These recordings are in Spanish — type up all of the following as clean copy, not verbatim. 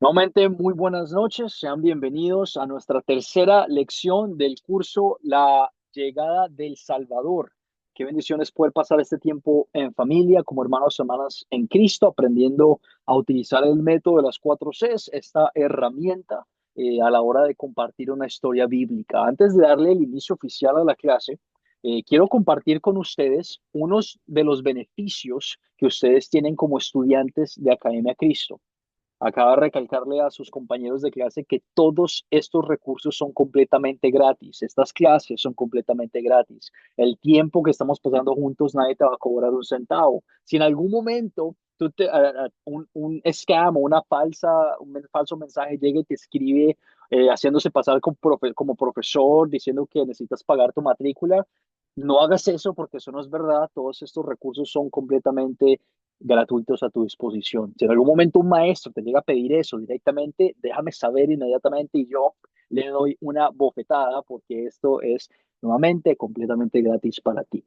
Nuevamente, muy buenas noches. Sean bienvenidos a nuestra tercera lección del curso La llegada del Salvador. Qué bendiciones poder pasar este tiempo en familia, como hermanos y hermanas en Cristo, aprendiendo a utilizar el método de las cuatro Cs, esta herramienta a la hora de compartir una historia bíblica. Antes de darle el inicio oficial a la clase, quiero compartir con ustedes unos de los beneficios que ustedes tienen como estudiantes de Academia Cristo. Acaba de recalcarle a sus compañeros de clase que todos estos recursos son completamente gratis. Estas clases son completamente gratis. El tiempo que estamos pasando juntos, nadie te va a cobrar un centavo. Si en algún momento un scam o un falso mensaje llega y te escribe haciéndose pasar como profesor, diciendo que necesitas pagar tu matrícula, no hagas eso porque eso no es verdad. Todos estos recursos son completamente gratuitos a tu disposición. Si en algún momento un maestro te llega a pedir eso directamente, déjame saber inmediatamente y yo le doy una bofetada porque esto es nuevamente completamente gratis para ti.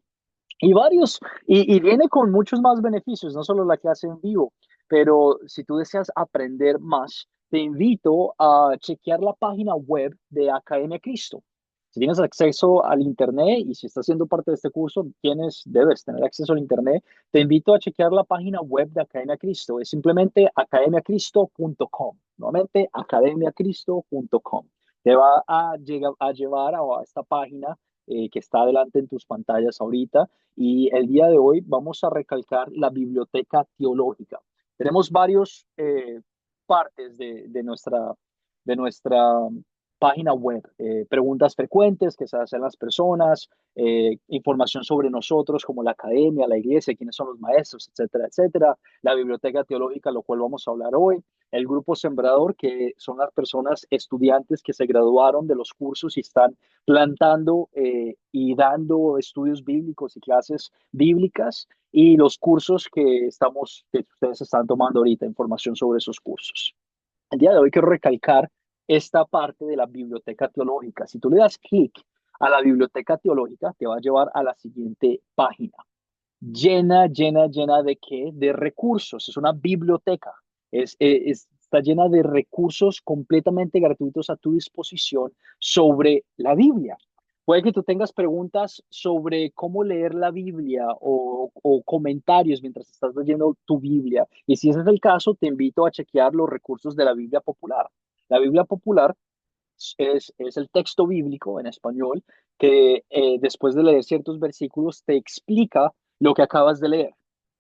Y viene con muchos más beneficios, no solo la clase en vivo, pero si tú deseas aprender más, te invito a chequear la página web de Academia Cristo. Si tienes acceso al Internet y si estás siendo parte de este curso, debes tener acceso al Internet, te invito a chequear la página web de Academia Cristo. Es simplemente academiacristo.com. Nuevamente, academiacristo.com. Te va a llevar a esta página que está adelante en tus pantallas ahorita y el día de hoy vamos a recalcar la biblioteca teológica. Tenemos varios partes de nuestra página web, preguntas frecuentes que se hacen las personas, información sobre nosotros como la academia, la iglesia, quiénes son los maestros, etcétera, etcétera. La biblioteca teológica, lo cual vamos a hablar hoy. El grupo Sembrador, que son las personas estudiantes que se graduaron de los cursos y están plantando y dando estudios bíblicos y clases bíblicas y los cursos que ustedes están tomando ahorita, información sobre esos cursos. El día de hoy quiero recalcar esta parte de la biblioteca teológica. Si tú le das clic a la biblioteca teológica, te va a llevar a la siguiente página llena, llena, llena de qué? De recursos. Es una biblioteca. Está llena de recursos completamente gratuitos a tu disposición sobre la Biblia. Puede que tú tengas preguntas sobre cómo leer la Biblia o comentarios mientras estás leyendo tu Biblia. Y si ese es el caso, te invito a chequear los recursos de la Biblia popular. La Biblia popular es el texto bíblico en español que después de leer ciertos versículos te explica lo que acabas de leer.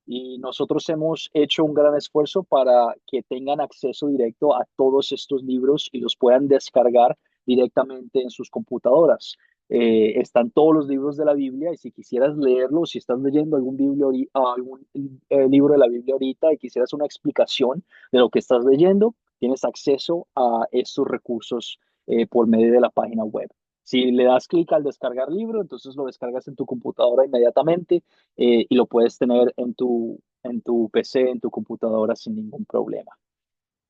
Y nosotros hemos hecho un gran esfuerzo para que tengan acceso directo a todos estos libros y los puedan descargar directamente en sus computadoras. Están todos los libros de la Biblia y si quisieras leerlos, si estás leyendo algún libro de la Biblia ahorita y quisieras una explicación de lo que estás leyendo, tienes acceso a estos recursos por medio de la página web. Si le das clic al descargar libro, entonces lo descargas en tu computadora inmediatamente y lo puedes tener en tu PC, en tu computadora sin ningún problema.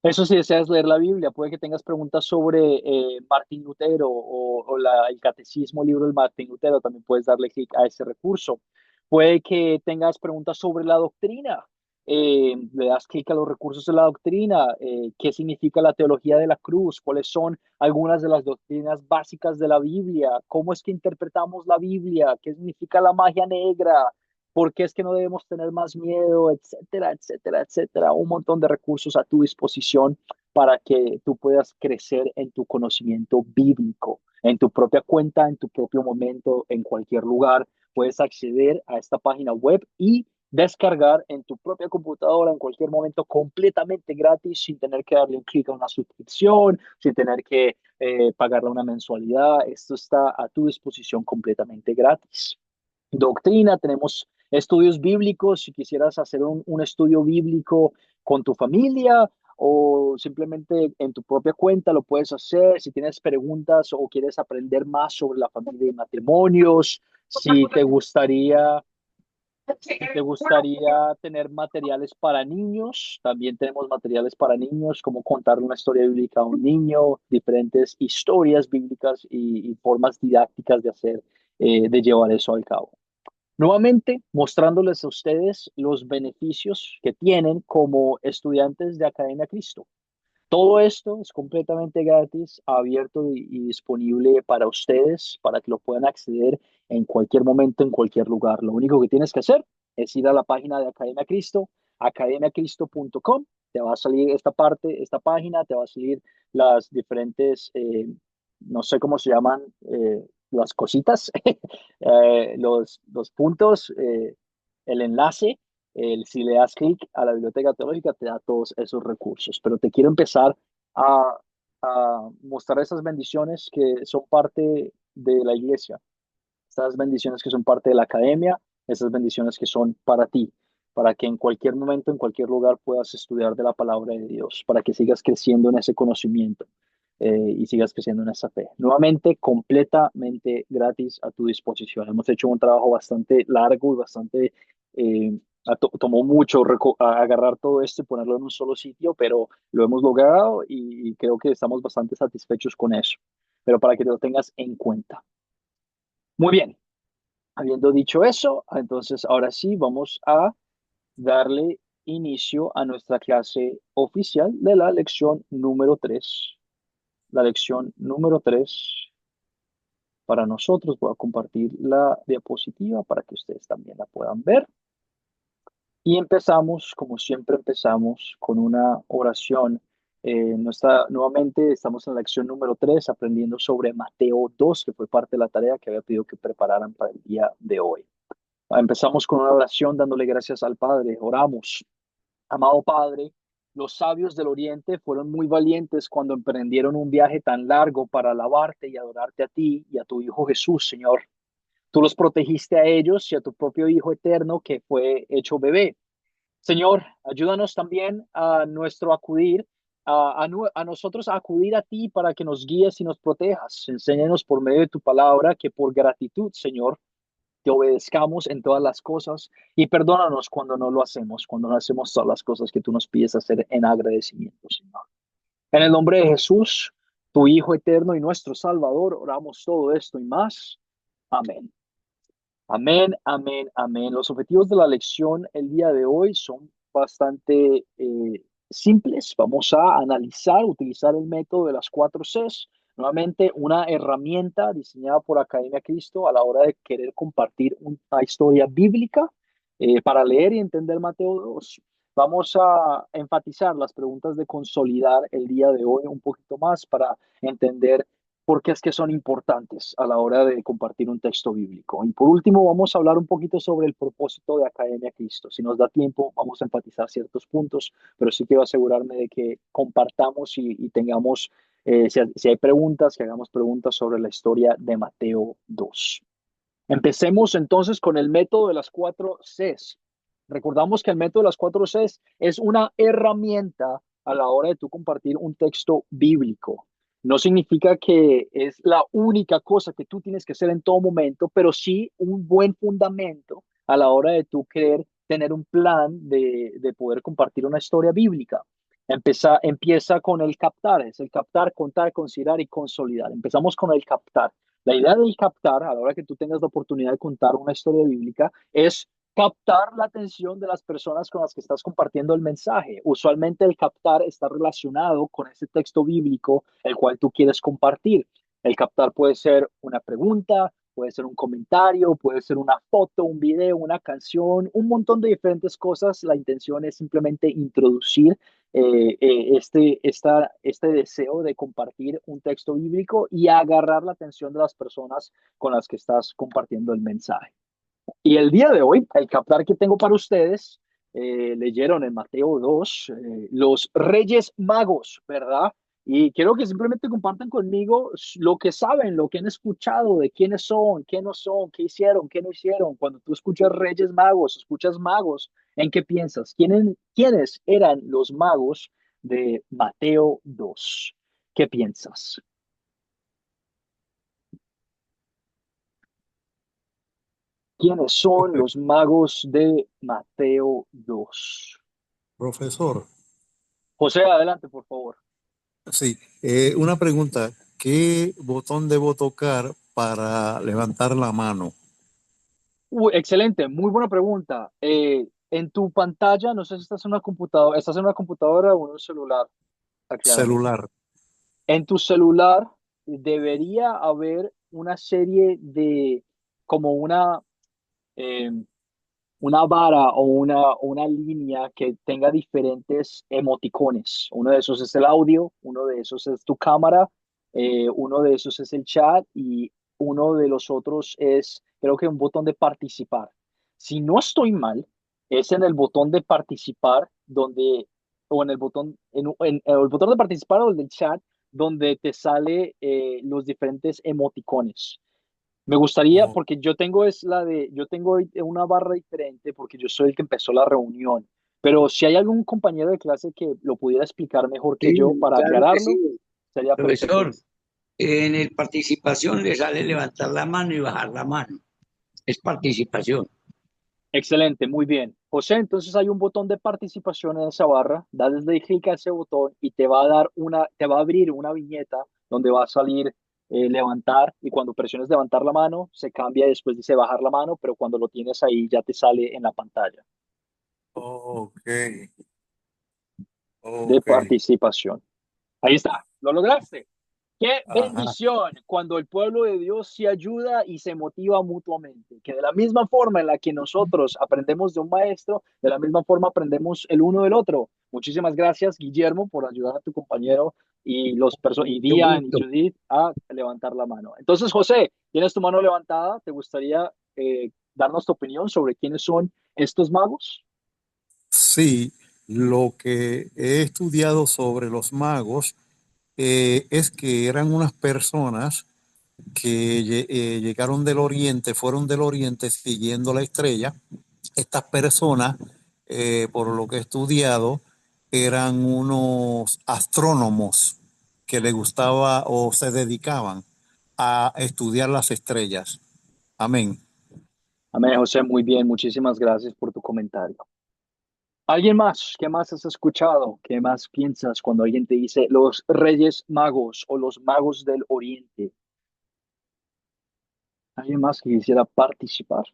Eso si deseas leer la Biblia, puede que tengas preguntas sobre Martín Lutero el Catecismo, libro del Martín Lutero, también puedes darle clic a ese recurso. Puede que tengas preguntas sobre la doctrina, le das clic a los recursos de la doctrina, qué significa la teología de la cruz, cuáles son algunas de las doctrinas básicas de la Biblia, cómo es que interpretamos la Biblia, qué significa la magia negra, por qué es que no debemos tener más miedo, etcétera, etcétera, etcétera. Un montón de recursos a tu disposición para que tú puedas crecer en tu conocimiento bíblico, en tu propia cuenta, en tu propio momento, en cualquier lugar. Puedes acceder a esta página web y descargar en tu propia computadora en cualquier momento completamente gratis sin tener que darle un clic a una suscripción, sin tener que pagarle una mensualidad. Esto está a tu disposición completamente gratis. Doctrina, tenemos estudios bíblicos, si quisieras hacer un estudio bíblico con tu familia o simplemente en tu propia cuenta lo puedes hacer. Si tienes preguntas o quieres aprender más sobre la familia y matrimonios, si te gustaría tener materiales para niños, también tenemos materiales para niños, como contar una historia bíblica a un niño, diferentes historias bíblicas y formas didácticas de llevar eso al cabo. Nuevamente, mostrándoles a ustedes los beneficios que tienen como estudiantes de Academia Cristo. Todo esto es completamente gratis, abierto y disponible para ustedes, para que lo puedan acceder en cualquier momento, en cualquier lugar. Lo único que tienes que hacer es ir a la página de Academia Cristo, academiacristo.com. Te va a salir esta parte, esta página, te va a salir las diferentes, no sé cómo se llaman, las cositas, los puntos, el enlace. Si le das clic a la biblioteca teológica, te da todos esos recursos. Pero te quiero empezar a, a mostrar esas bendiciones que son parte de la iglesia, estas bendiciones que son parte de la academia, esas bendiciones que son para ti, para que en cualquier momento, en cualquier lugar puedas estudiar de la palabra de Dios, para que sigas creciendo en ese conocimiento y sigas creciendo en esa fe. Nuevamente, completamente gratis a tu disposición. Hemos hecho un trabajo bastante largo y bastante... tomó mucho agarrar todo esto y ponerlo en un solo sitio, pero lo hemos logrado y creo que estamos bastante satisfechos con eso. Pero para que te lo tengas en cuenta. Muy bien. Habiendo dicho eso, entonces ahora sí vamos a darle inicio a nuestra clase oficial de la lección número 3. La lección número 3 para nosotros. Voy a compartir la diapositiva para que ustedes también la puedan ver. Y empezamos, como siempre empezamos, con una oración. Nuevamente estamos en la lección número 3 aprendiendo sobre Mateo 2, que fue parte de la tarea que había pedido que prepararan para el día de hoy. Empezamos con una oración dándole gracias al Padre. Oramos. Amado Padre, los sabios del Oriente fueron muy valientes cuando emprendieron un viaje tan largo para alabarte y adorarte a ti y a tu Hijo Jesús, Señor. Tú los protegiste a ellos y a tu propio Hijo eterno que fue hecho bebé. Señor, ayúdanos también a nuestro acudir, a nosotros a acudir a ti para que nos guíes y nos protejas. Enséñanos por medio de tu palabra que por gratitud, Señor, te obedezcamos en todas las cosas y perdónanos cuando no lo hacemos, cuando no hacemos todas las cosas que tú nos pides hacer en agradecimiento, Señor. En el nombre de Jesús, tu Hijo eterno y nuestro Salvador, oramos todo esto y más. Amén. Amén, amén, amén. Los objetivos de la lección el día de hoy son bastante simples. Vamos a analizar, utilizar el método de las 4 Cs. Nuevamente, una herramienta diseñada por Academia Cristo a la hora de querer compartir una historia bíblica para leer y entender Mateo 2. Vamos a enfatizar las preguntas de consolidar el día de hoy un poquito más para entender por qué es que son importantes a la hora de compartir un texto bíblico. Y por último, vamos a hablar un poquito sobre el propósito de Academia Cristo. Si nos da tiempo, vamos a enfatizar ciertos puntos, pero sí quiero asegurarme de que compartamos y tengamos, si hay preguntas, que hagamos preguntas sobre la historia de Mateo 2. Empecemos entonces con el método de las 4 Cs. Recordamos que el método de las 4 Cs es una herramienta a la hora de tú compartir un texto bíblico. No significa que es la única cosa que tú tienes que hacer en todo momento, pero sí un buen fundamento a la hora de tú querer tener un plan de poder compartir una historia bíblica. Empieza con el captar, es el captar, contar, considerar y consolidar. Empezamos con el captar. La idea del captar, a la hora que tú tengas la oportunidad de contar una historia bíblica, es captar la atención de las personas con las que estás compartiendo el mensaje. Usualmente el captar está relacionado con ese texto bíblico el cual tú quieres compartir. El captar puede ser una pregunta, puede ser un comentario, puede ser una foto, un video, una canción, un montón de diferentes cosas. La intención es simplemente introducir este deseo de compartir un texto bíblico y agarrar la atención de las personas con las que estás compartiendo el mensaje. Y el día de hoy, el captar que tengo para ustedes, leyeron en Mateo 2, los Reyes Magos, ¿verdad? Y quiero que simplemente compartan conmigo lo que saben, lo que han escuchado, de quiénes son, qué no son, qué hicieron, qué no hicieron. Cuando tú escuchas Reyes Magos, escuchas magos, ¿en qué piensas? ¿Quiénes eran los magos de Mateo 2? ¿Qué piensas? ¿Quiénes son los magos de Mateo 2? Profesor, José, adelante, por favor. sí, una pregunta. ¿Qué botón debo tocar para levantar la mano? Excelente, muy buena pregunta. En tu pantalla, no sé si estás en una computadora o en un celular. aclárame. celular. En tu celular debería haber una serie de, como eh, una vara o una línea que tenga diferentes emoticones. Uno de esos es el audio, uno de esos es tu cámara, uno de esos es el chat y uno de los otros es, creo que un botón de participar. Si no estoy mal, es en el botón de participar donde, o en el botón, en el botón de participar o el del chat, donde te sale los diferentes emoticones. Me gustaría, Oh, porque yo tengo una barra diferente porque yo soy el que empezó la reunión, pero si hay algún compañero de clase que lo pudiera explicar mejor que yo Sí, para claro que aclararlo, sí. sería perfecto. Profesor, en el participación le sale levantar la mano y bajar la mano. Es participación. Excelente, muy bien. José, entonces hay un botón de participación en esa barra, desde clic a ese botón y te va a dar te va a abrir una viñeta donde va a salir levantar y cuando presiones levantar la mano se cambia y después dice bajar la mano, pero cuando lo tienes ahí ya te sale en la pantalla ok, de ok. participación. Ahí está, lo lograste. Qué Ajá. bendición cuando el pueblo de Dios se ayuda y se motiva mutuamente. Que de la misma forma en la que nosotros aprendemos de un maestro, de la misma forma aprendemos el uno del otro. Muchísimas gracias, Guillermo, por ayudar a tu compañero y Mucho Diane y gusto. Judith a levantar la mano. Entonces, José, tienes tu mano levantada. ¿Te gustaría darnos tu opinión sobre quiénes son estos magos? Sí, lo que he estudiado sobre los magos es que eran unas personas que llegaron del oriente, fueron del oriente siguiendo la estrella. Estas personas, por lo que he estudiado, eran unos astrónomos que les gustaba o se dedicaban a estudiar las estrellas. Amén. Amén, José, muy bien. Muchísimas gracias por tu comentario. ¿Alguien más? ¿Qué más has escuchado? ¿Qué más piensas cuando alguien te dice los Reyes Magos o los Magos del Oriente? ¿Alguien más que quisiera participar?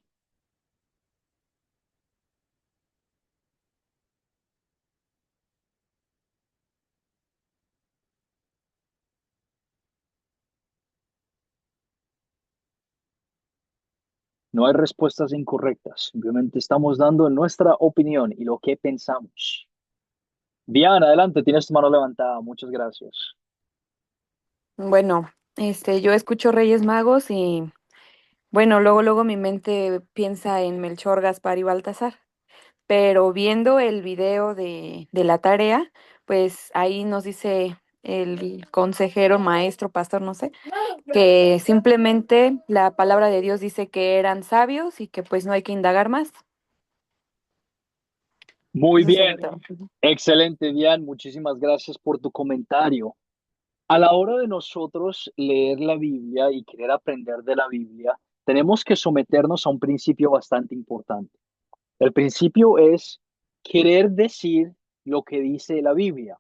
No hay respuestas incorrectas, simplemente estamos dando nuestra opinión y lo que pensamos. Diana, adelante, tienes tu mano levantada. Muchas gracias. Bueno, yo escucho Reyes Magos y bueno, luego mi mente piensa en Melchor, Gaspar y Baltasar, pero viendo el video de la tarea, pues ahí nos dice el consejero, maestro, pastor, no sé, que simplemente la palabra de Dios dice que eran sabios y que pues no hay que indagar más. Muy Eso sería bien, todo. excelente, Diana. Muchísimas gracias por tu comentario. A la hora de nosotros leer la Biblia y querer aprender de la Biblia, tenemos que someternos a un principio bastante importante. El principio es querer decir lo que dice la Biblia.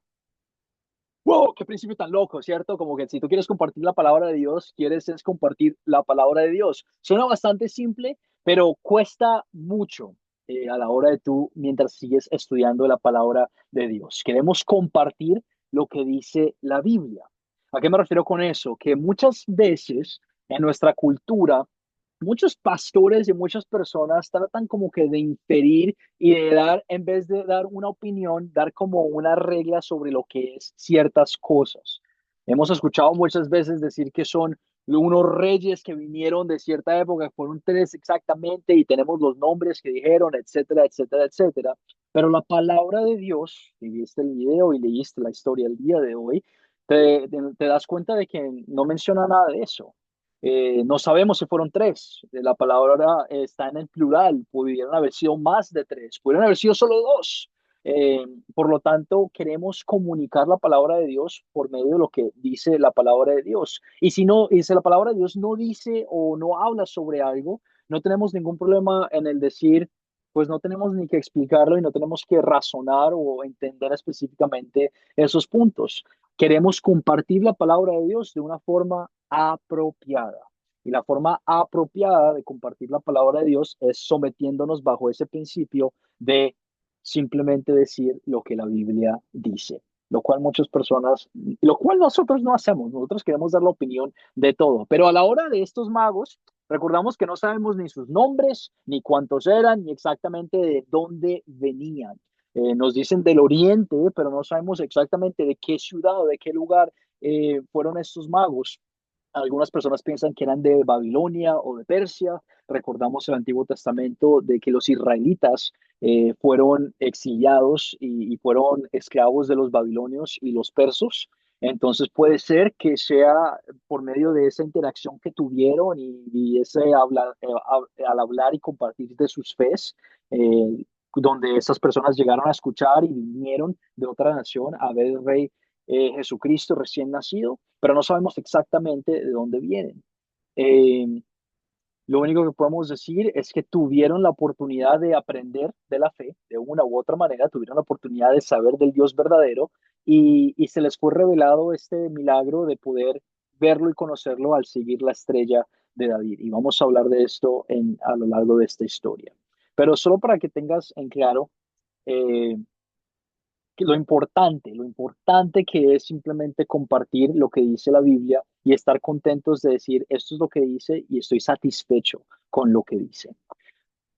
¡Wow! ¡Qué principio tan loco!, ¿cierto? Como que si tú quieres compartir la palabra de Dios, quieres es compartir la palabra de Dios. Suena bastante simple, pero cuesta mucho a la hora de tú, mientras sigues estudiando la palabra de Dios. Queremos compartir lo que dice la Biblia. ¿A qué me refiero con eso? Que muchas veces en nuestra cultura, muchos pastores y muchas personas tratan como que de inferir y de dar, en vez de dar una opinión, dar como una regla sobre lo que es ciertas cosas. Hemos escuchado muchas veces decir que son unos reyes que vinieron de cierta época, fueron tres exactamente, y tenemos los nombres que dijeron, etcétera, etcétera, etcétera. Pero la palabra de Dios, si viste el video y leíste la historia el día de hoy, te das cuenta de que no menciona nada de eso. No sabemos si fueron tres. La palabra está en el plural. Pudieron haber sido más de tres. Pudieron haber sido solo dos. Por lo tanto, queremos comunicar la palabra de Dios por medio de lo que dice la palabra de Dios. Y si la palabra de Dios no dice o no habla sobre algo, no tenemos ningún problema en el decir, pues no tenemos ni que explicarlo y no tenemos que razonar o entender específicamente esos puntos. Queremos compartir la palabra de Dios de una forma apropiada. Y la forma apropiada de compartir la palabra de Dios es sometiéndonos bajo ese principio de simplemente decir lo que la Biblia dice. lo cual muchas personas, lo cual nosotros no hacemos, nosotros queremos dar la opinión de todo, pero a la hora de estos magos, recordamos que no sabemos ni sus nombres, ni cuántos eran, ni exactamente de dónde venían. Nos dicen del oriente, pero no sabemos exactamente de qué ciudad o de qué lugar fueron estos magos. Algunas personas piensan que eran de Babilonia o de Persia. Recordamos el Antiguo Testamento de que los israelitas fueron exiliados y fueron esclavos de los babilonios y los persos. Entonces puede ser que sea por medio de esa interacción que tuvieron y ese al hablar y compartir de sus fes, donde esas personas llegaron a escuchar y vinieron de otra nación a ver el rey Jesucristo recién nacido, pero no sabemos exactamente de dónde vienen. Eh, lo único que podemos decir es que tuvieron la oportunidad de aprender de la fe de una u otra manera, tuvieron la oportunidad de saber del Dios verdadero y se les fue revelado este milagro de poder verlo y conocerlo al seguir la estrella de David. Y vamos a hablar de esto a lo largo de esta historia. Pero solo para que tengas en claro, eh, que lo importante que es simplemente compartir lo que dice la Biblia y estar contentos de decir, esto es lo que dice y estoy satisfecho con lo que dice.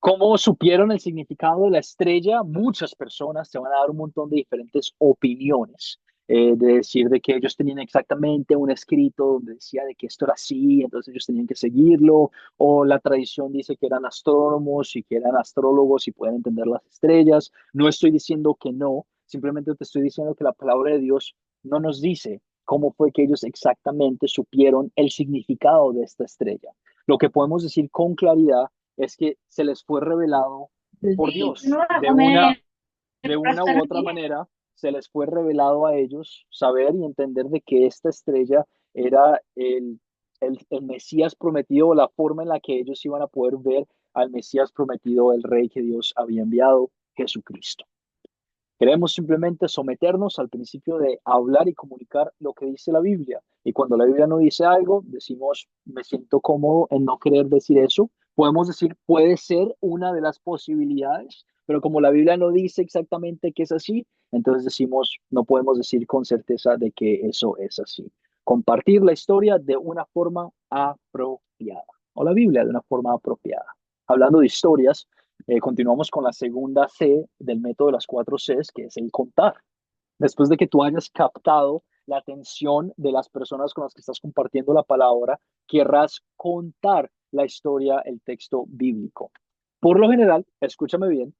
¿Cómo supieron el significado de la estrella? Muchas personas te van a dar un montón de diferentes opiniones, de decir de que ellos tenían exactamente un escrito donde decía de que esto era así, entonces ellos tenían que seguirlo, o la tradición dice que eran astrónomos y que eran astrólogos y pueden entender las estrellas. No estoy diciendo que no, simplemente te estoy diciendo que la palabra de Dios no nos dice cómo fue que ellos exactamente supieron el significado de esta estrella. Lo que podemos decir con claridad es que se les fue revelado por Sí, Dios. no vas a comer De una hasta u los otra días. manera, se les fue revelado a ellos saber y entender de que esta estrella era el Mesías prometido, la forma en la que ellos iban a poder ver al Mesías prometido, el Rey que Dios había enviado, Jesucristo. Queremos simplemente someternos al principio de hablar y comunicar lo que dice la Biblia. Y cuando la Biblia no dice algo, decimos, me siento cómodo en no querer decir eso. Podemos decir, puede ser una de las posibilidades, pero como la Biblia no dice exactamente que es así, entonces decimos, no podemos decir con certeza de que eso es así. Compartir la historia de una forma apropiada, o la Biblia de una forma apropiada. Hablando de historias, continuamos con la segunda C del método de las cuatro Cs, que es el contar. Después de que tú hayas captado la atención de las personas con las que estás compartiendo la palabra, querrás contar la historia, el texto bíblico. Por lo general, escúchame bien,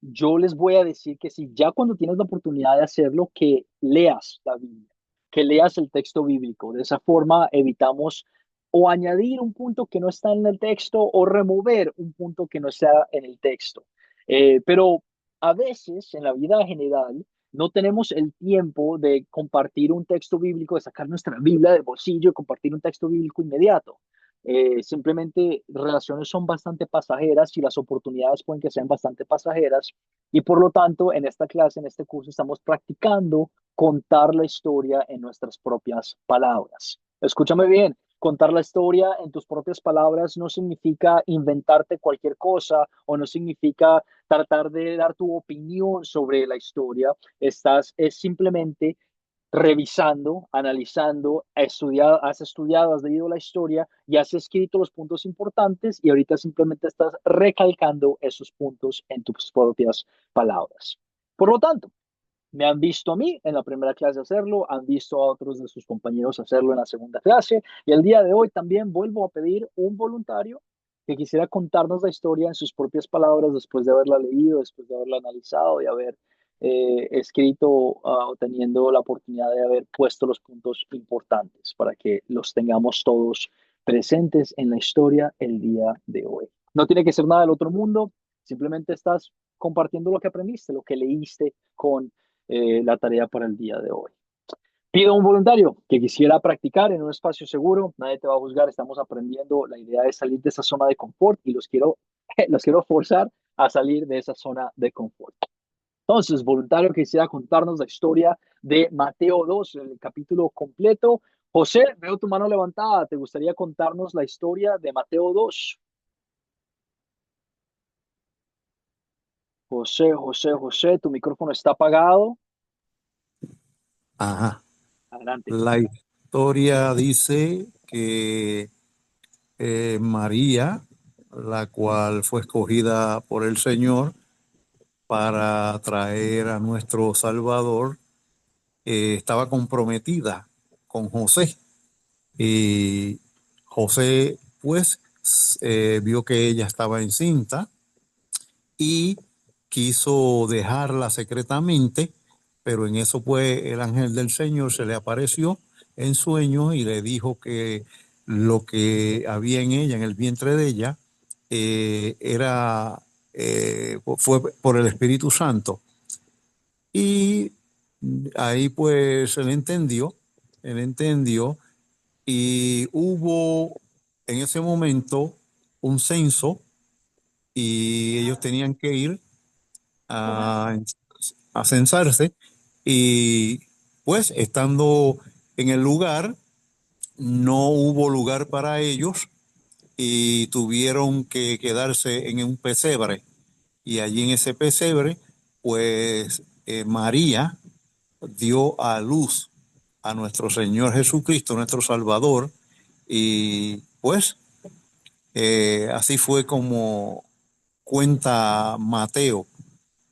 yo les voy a decir que si ya cuando tienes la oportunidad de hacerlo, que leas la Biblia, que leas el texto bíblico. De esa forma evitamos o añadir un punto que no está en el texto o remover un punto que no está en el texto. Pero a veces en la vida general no tenemos el tiempo de compartir un texto bíblico, de sacar nuestra Biblia del bolsillo y compartir un texto bíblico inmediato. Simplemente relaciones son bastante pasajeras y las oportunidades pueden que sean bastante pasajeras y por lo tanto en esta clase, en este curso estamos practicando contar la historia en nuestras propias palabras. Escúchame bien, contar la historia en tus propias palabras no significa inventarte cualquier cosa o no significa tratar de dar tu opinión sobre la historia, es simplemente revisando, analizando, has estudiado, has leído la historia y has escrito los puntos importantes y ahorita simplemente estás recalcando esos puntos en tus propias palabras. Por lo tanto, me han visto a mí en la primera clase hacerlo, han visto a otros de sus compañeros hacerlo en la segunda clase y el día de hoy también vuelvo a pedir un voluntario que quisiera contarnos la historia en sus propias palabras después de haberla leído, después de haberla analizado y haber escrito o teniendo la oportunidad de haber puesto los puntos importantes para que los tengamos todos presentes en la historia el día de hoy. No tiene que ser nada del otro mundo, simplemente estás compartiendo lo que aprendiste, lo que leíste con la tarea para el día de hoy. Pido a un voluntario que quisiera practicar en un espacio seguro, nadie te va a juzgar, estamos aprendiendo, la idea es salir de esa zona de confort y los quiero forzar a salir de esa zona de confort. Entonces, voluntario que quisiera contarnos la historia de Mateo 2, el capítulo completo. José, veo tu mano levantada, ¿te gustaría contarnos la historia de Mateo 2? José, tu micrófono está apagado. Ajá. Adelante. La historia dice que María, la cual fue escogida por el Señor para traer a nuestro Salvador, estaba comprometida con José. Y José, pues, vio que ella estaba encinta y quiso dejarla secretamente, pero en eso, pues, el ángel del Señor se le apareció en sueños y le dijo que lo que había en ella, en el vientre de ella, fue por el Espíritu Santo. Y ahí, pues, él entendió y hubo en ese momento un censo y ellos tenían que ir a, a censarse y pues estando en el lugar no hubo lugar para ellos y tuvieron que quedarse en un pesebre y allí en ese pesebre pues María dio a luz a nuestro Señor Jesucristo, nuestro Salvador, y pues así fue como cuenta Mateo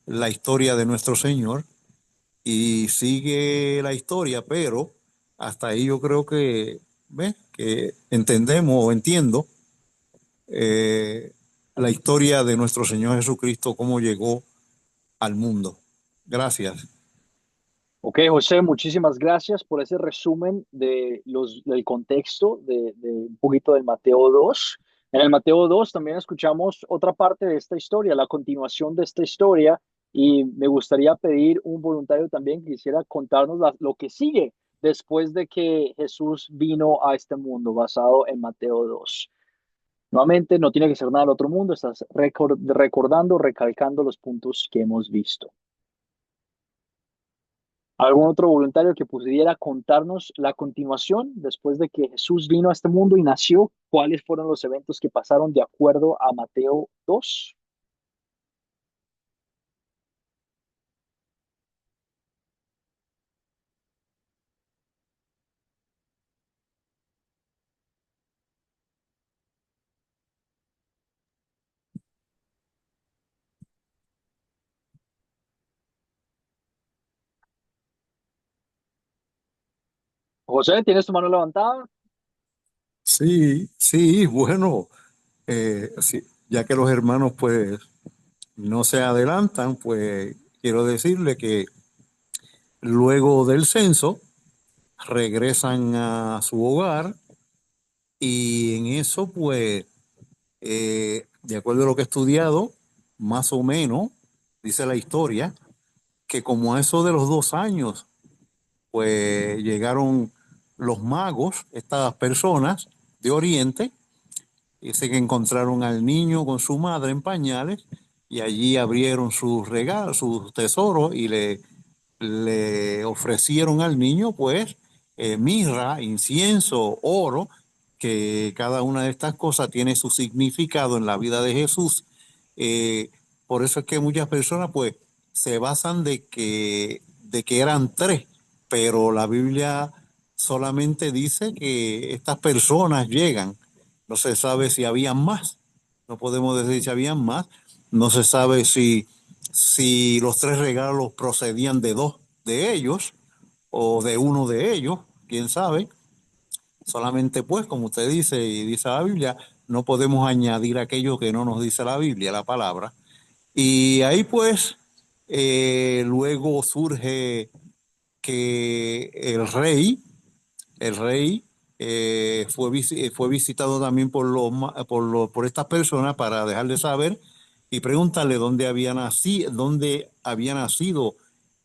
la historia de nuestro Señor y sigue la historia, pero hasta ahí yo creo que, ¿ves? Que entendemos o entiendo eh, la historia de nuestro Señor Jesucristo, cómo llegó al mundo. Gracias. Ok, José, muchísimas gracias por ese resumen del contexto de un poquito del Mateo 2. En el Mateo 2 también escuchamos otra parte de esta historia, la continuación de esta historia, y me gustaría pedir un voluntario también que quisiera contarnos lo que sigue después de que Jesús vino a este mundo, basado en Mateo 2. Nuevamente, no tiene que ser nada del otro mundo, estás recordando, recalcando los puntos que hemos visto. ¿Algún otro voluntario que pudiera contarnos la continuación después de que Jesús vino a este mundo y nació? ¿Cuáles fueron los eventos que pasaron de acuerdo a Mateo 2? José, ¿tienes tu mano levantada? Sí, sí, bueno, sí, ya que los hermanos pues no se adelantan, pues quiero decirle que luego del censo regresan a su hogar y en eso pues de acuerdo a lo que he estudiado, más o menos, dice la historia, que como a eso de los 2 años, pues llegaron los magos, estas personas de Oriente, y se que encontraron al niño con su madre en pañales, y allí abrieron sus regalos, sus tesoros, y le ofrecieron al niño, pues, mirra, incienso, oro, que cada una de estas cosas tiene su significado en la vida de Jesús. Eh, por eso es que muchas personas, pues, se basan de que eran tres, pero la Biblia solamente dice que estas personas llegan. No se sabe si habían más, no podemos decir si habían más, no se sabe si los tres regalos procedían de dos de ellos o de uno de ellos, quién sabe. Solamente pues, como usted dice y dice la Biblia, no podemos añadir aquello que no nos dice la Biblia, la palabra. Y ahí pues, luego surge que el rey fue visitado también por estas personas para dejarle saber y preguntarle dónde había nacido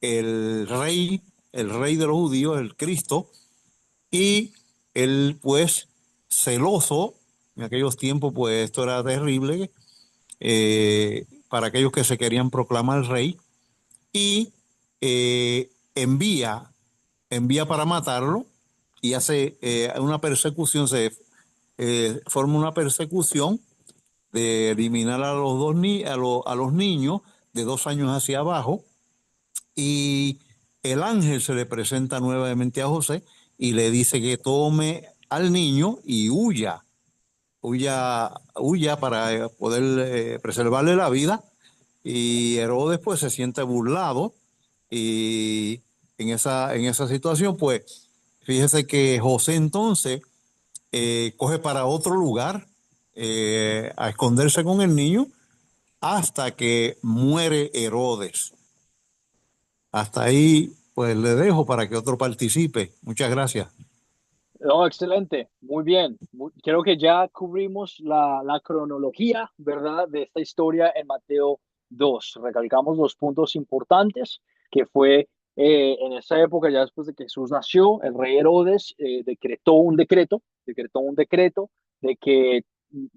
el rey, el rey de los judíos, el Cristo, y él pues celoso, en aquellos tiempos pues esto era terrible, para aquellos que se querían proclamar rey, y envía para matarlo y hace una persecución, forma una persecución de eliminar a los a los niños de 2 años hacia abajo y el ángel se le presenta nuevamente a José y le dice que tome al niño y huya para poder preservarle la vida. Y Herodes pues se siente burlado y en esa situación pues fíjese que José entonces coge para otro lugar a esconderse con el niño hasta que muere Herodes. Hasta ahí pues le dejo para que otro participe. Muchas gracias. No, excelente, muy bien. Creo que ya cubrimos la cronología, ¿verdad?, de esta historia en Mateo 2. Recalcamos los puntos importantes, que fue en esa época, ya después de que Jesús nació, el rey Herodes decretó un decreto de que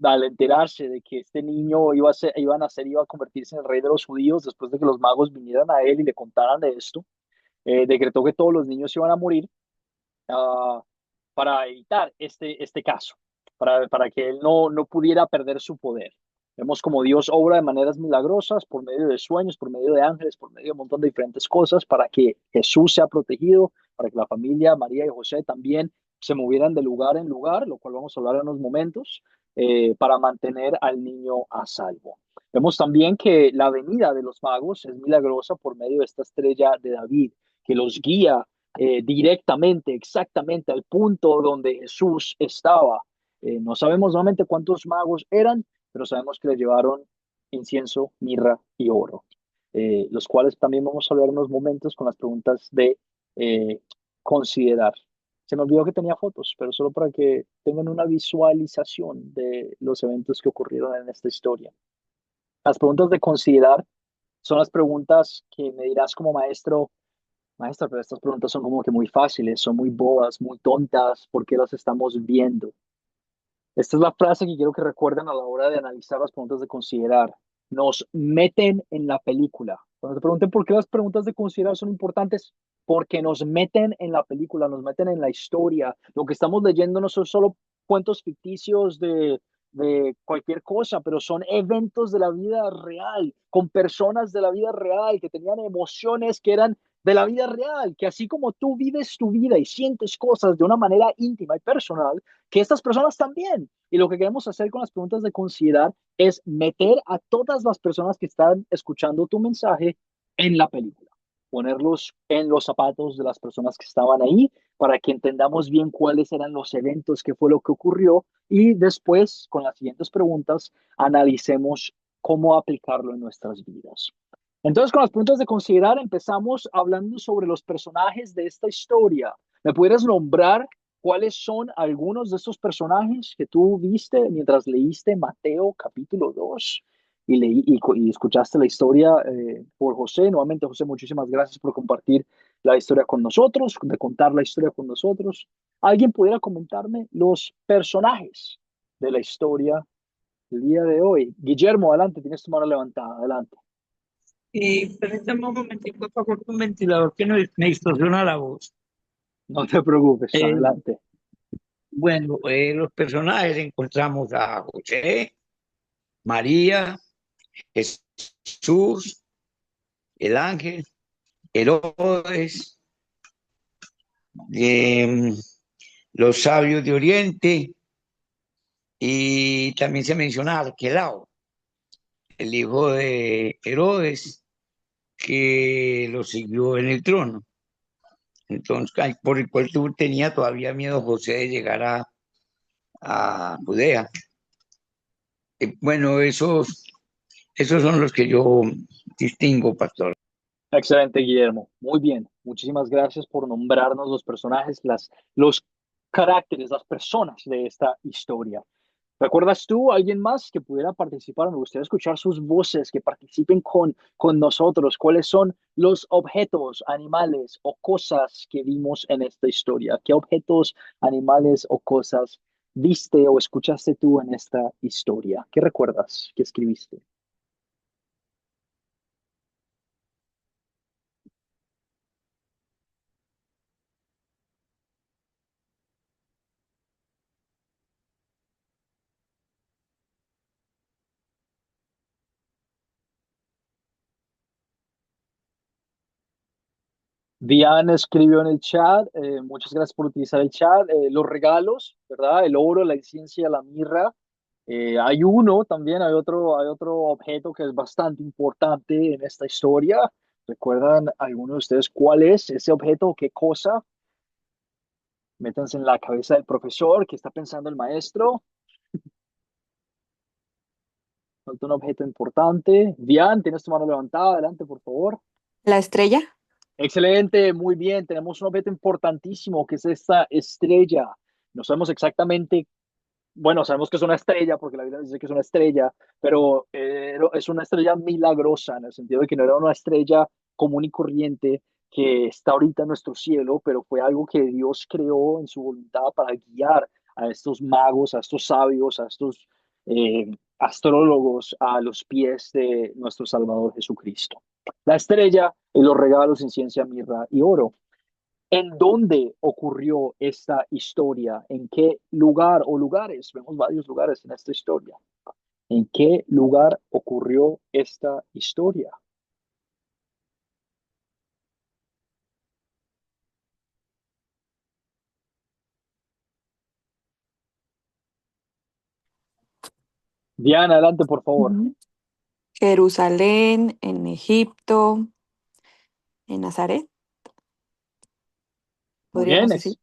al enterarse de que este niño iba a nacer, iba a convertirse en el rey de los judíos, después de que los magos vinieran a él y le contaran de esto, decretó que todos los niños iban a morir, uh, para evitar este caso, para que él no pudiera perder su poder. Vemos como Dios obra de maneras milagrosas por medio de sueños, por medio de ángeles, por medio de un montón de diferentes cosas para que Jesús sea protegido, para que la familia María y José también se movieran de lugar en lugar, lo cual vamos a hablar en unos momentos, para mantener al niño a salvo. Vemos también que la venida de los magos es milagrosa por medio de esta estrella de David, que los guía directamente, exactamente al punto donde Jesús estaba. No sabemos nuevamente cuántos magos eran, pero sabemos que le llevaron incienso, mirra y oro, los cuales también vamos a hablar en unos momentos con las preguntas de eh, considerar. Se me olvidó que tenía fotos, pero solo para que tengan una visualización de los eventos que ocurrieron en esta historia. Las preguntas de considerar son las preguntas que me dirás como maestro: maestra, pero estas preguntas son como que muy fáciles, son muy bobas, muy tontas, ¿por qué las estamos viendo? Esta es la frase que quiero que recuerden a la hora de analizar las preguntas de considerar. Nos meten en la película. Cuando te pregunten por qué las preguntas de considerar son importantes, porque nos meten en la película, nos meten en la historia. Lo que estamos leyendo no son solo cuentos ficticios de cualquier cosa, pero son eventos de la vida real, con personas de la vida real que tenían emociones que eran de la vida real, que así como tú vives tu vida y sientes cosas de una manera íntima y personal, que estas personas también. Y lo que queremos hacer con las preguntas de considerar es meter a todas las personas que están escuchando tu mensaje en la película, ponerlos en los zapatos de las personas que estaban ahí para que entendamos bien cuáles eran los eventos, qué fue lo que ocurrió y después, con las siguientes preguntas, analicemos cómo aplicarlo en nuestras vidas. Entonces, con las preguntas de considerar, empezamos hablando sobre los personajes de esta historia. ¿Me pudieras nombrar cuáles son algunos de estos personajes que tú viste mientras leíste Mateo capítulo 2 y escuchaste la historia por José? Nuevamente, José, muchísimas gracias por compartir la historia con nosotros, de contar la historia con nosotros. ¿Alguien pudiera comentarme los personajes de la historia del día de hoy? Guillermo, adelante, tienes tu mano levantada, adelante. Y permítame un momentico, por favor, un ventilador que me distorsiona la voz. No te preocupes, Eh, adelante. bueno, los personajes encontramos a José, María, Jesús, el ángel, Herodes, eh, los sabios de Oriente, y también se menciona a Arquelao, el hijo de Herodes, que lo siguió en el trono. Entonces, por el cual tenía todavía miedo José de llegar a Judea. Bueno, esos son los que yo distingo, pastor. Excelente, Guillermo. Muy bien. Muchísimas gracias por nombrarnos los personajes, los caracteres, las personas de esta historia. ¿Recuerdas tú a alguien más que pudiera participar? Me gustaría escuchar sus voces, que participen con nosotros. ¿Cuáles son los objetos, animales o cosas que vimos en esta historia? ¿Qué objetos, animales o cosas viste o escuchaste tú en esta historia? ¿Qué recuerdas que escribiste? Diane escribió en el chat, muchas gracias por utilizar el chat. Los regalos, ¿verdad? El oro, la esencia, la mirra. Hay uno también, hay otro objeto que es bastante importante en esta historia. ¿Recuerdan algunos de ustedes cuál es ese objeto o qué cosa? Métanse en la cabeza del profesor, ¿qué está pensando el maestro? Falta un objeto importante. Diane, tienes tu mano levantada, adelante, por favor. ¿La estrella? Excelente, muy bien. Tenemos un objeto importantísimo que es esta estrella. No sabemos exactamente, bueno, sabemos que es una estrella porque la Biblia dice que es una estrella, pero es una estrella milagrosa en el sentido de que no era una estrella común y corriente que está ahorita en nuestro cielo, pero fue algo que Dios creó en su voluntad para guiar a estos magos, a estos sabios, a estos astrólogos a los pies de nuestro Salvador Jesucristo. La estrella y los regalos en ciencia, mirra y oro. ¿En dónde ocurrió esta historia? ¿En qué lugar o lugares? Vemos varios lugares en esta historia. ¿En qué lugar ocurrió esta historia? Diana, adelante, por favor. Ujú. Jerusalén, en Egipto, en Nazaret, Muy bien, podríamos decir.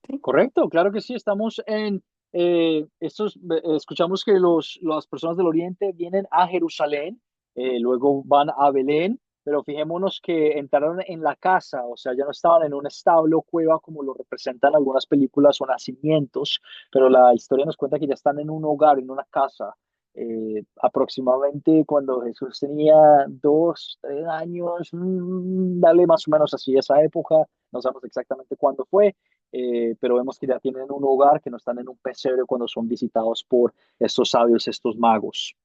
¿Sí? correcto, claro que sí. Estamos en escuchamos que las personas del Oriente vienen a Jerusalén, luego van a Belén, pero fijémonos que entraron en la casa, o sea, ya no estaban en un establo, cueva, como lo representan algunas películas o nacimientos, pero la historia nos cuenta que ya están en un hogar, en una casa. Aproximadamente cuando Jesús tenía 2, 3 años, dale más o menos así esa época, no sabemos exactamente cuándo fue, pero vemos que ya tienen un hogar, que no están en un pesebre cuando son visitados por estos sabios, estos magos.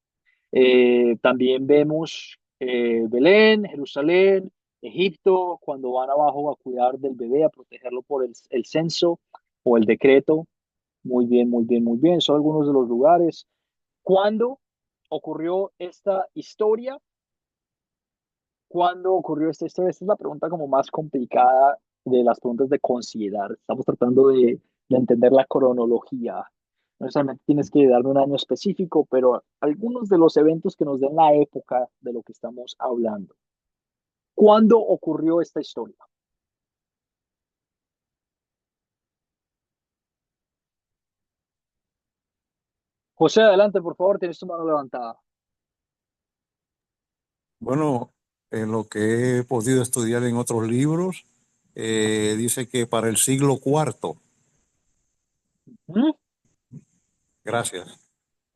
También vemos Belén, Jerusalén, Egipto, cuando van abajo a cuidar del bebé, a protegerlo por el censo o el decreto. Muy bien, muy bien, muy bien. Son algunos de los lugares. ¿Cuándo ocurrió esta historia? ¿Cuándo ocurrió esta historia? Esta es la pregunta como más complicada de las preguntas de considerar. Estamos tratando de entender la cronología. No necesariamente tienes que darme un año específico, pero algunos de los eventos que nos den la época de lo que estamos hablando. ¿Cuándo ocurrió esta historia? José, adelante, por favor, tienes tu mano levantada. Bueno, en lo que he podido estudiar en otros libros, dice que para el siglo cuarto. ¿Mm? Gracias.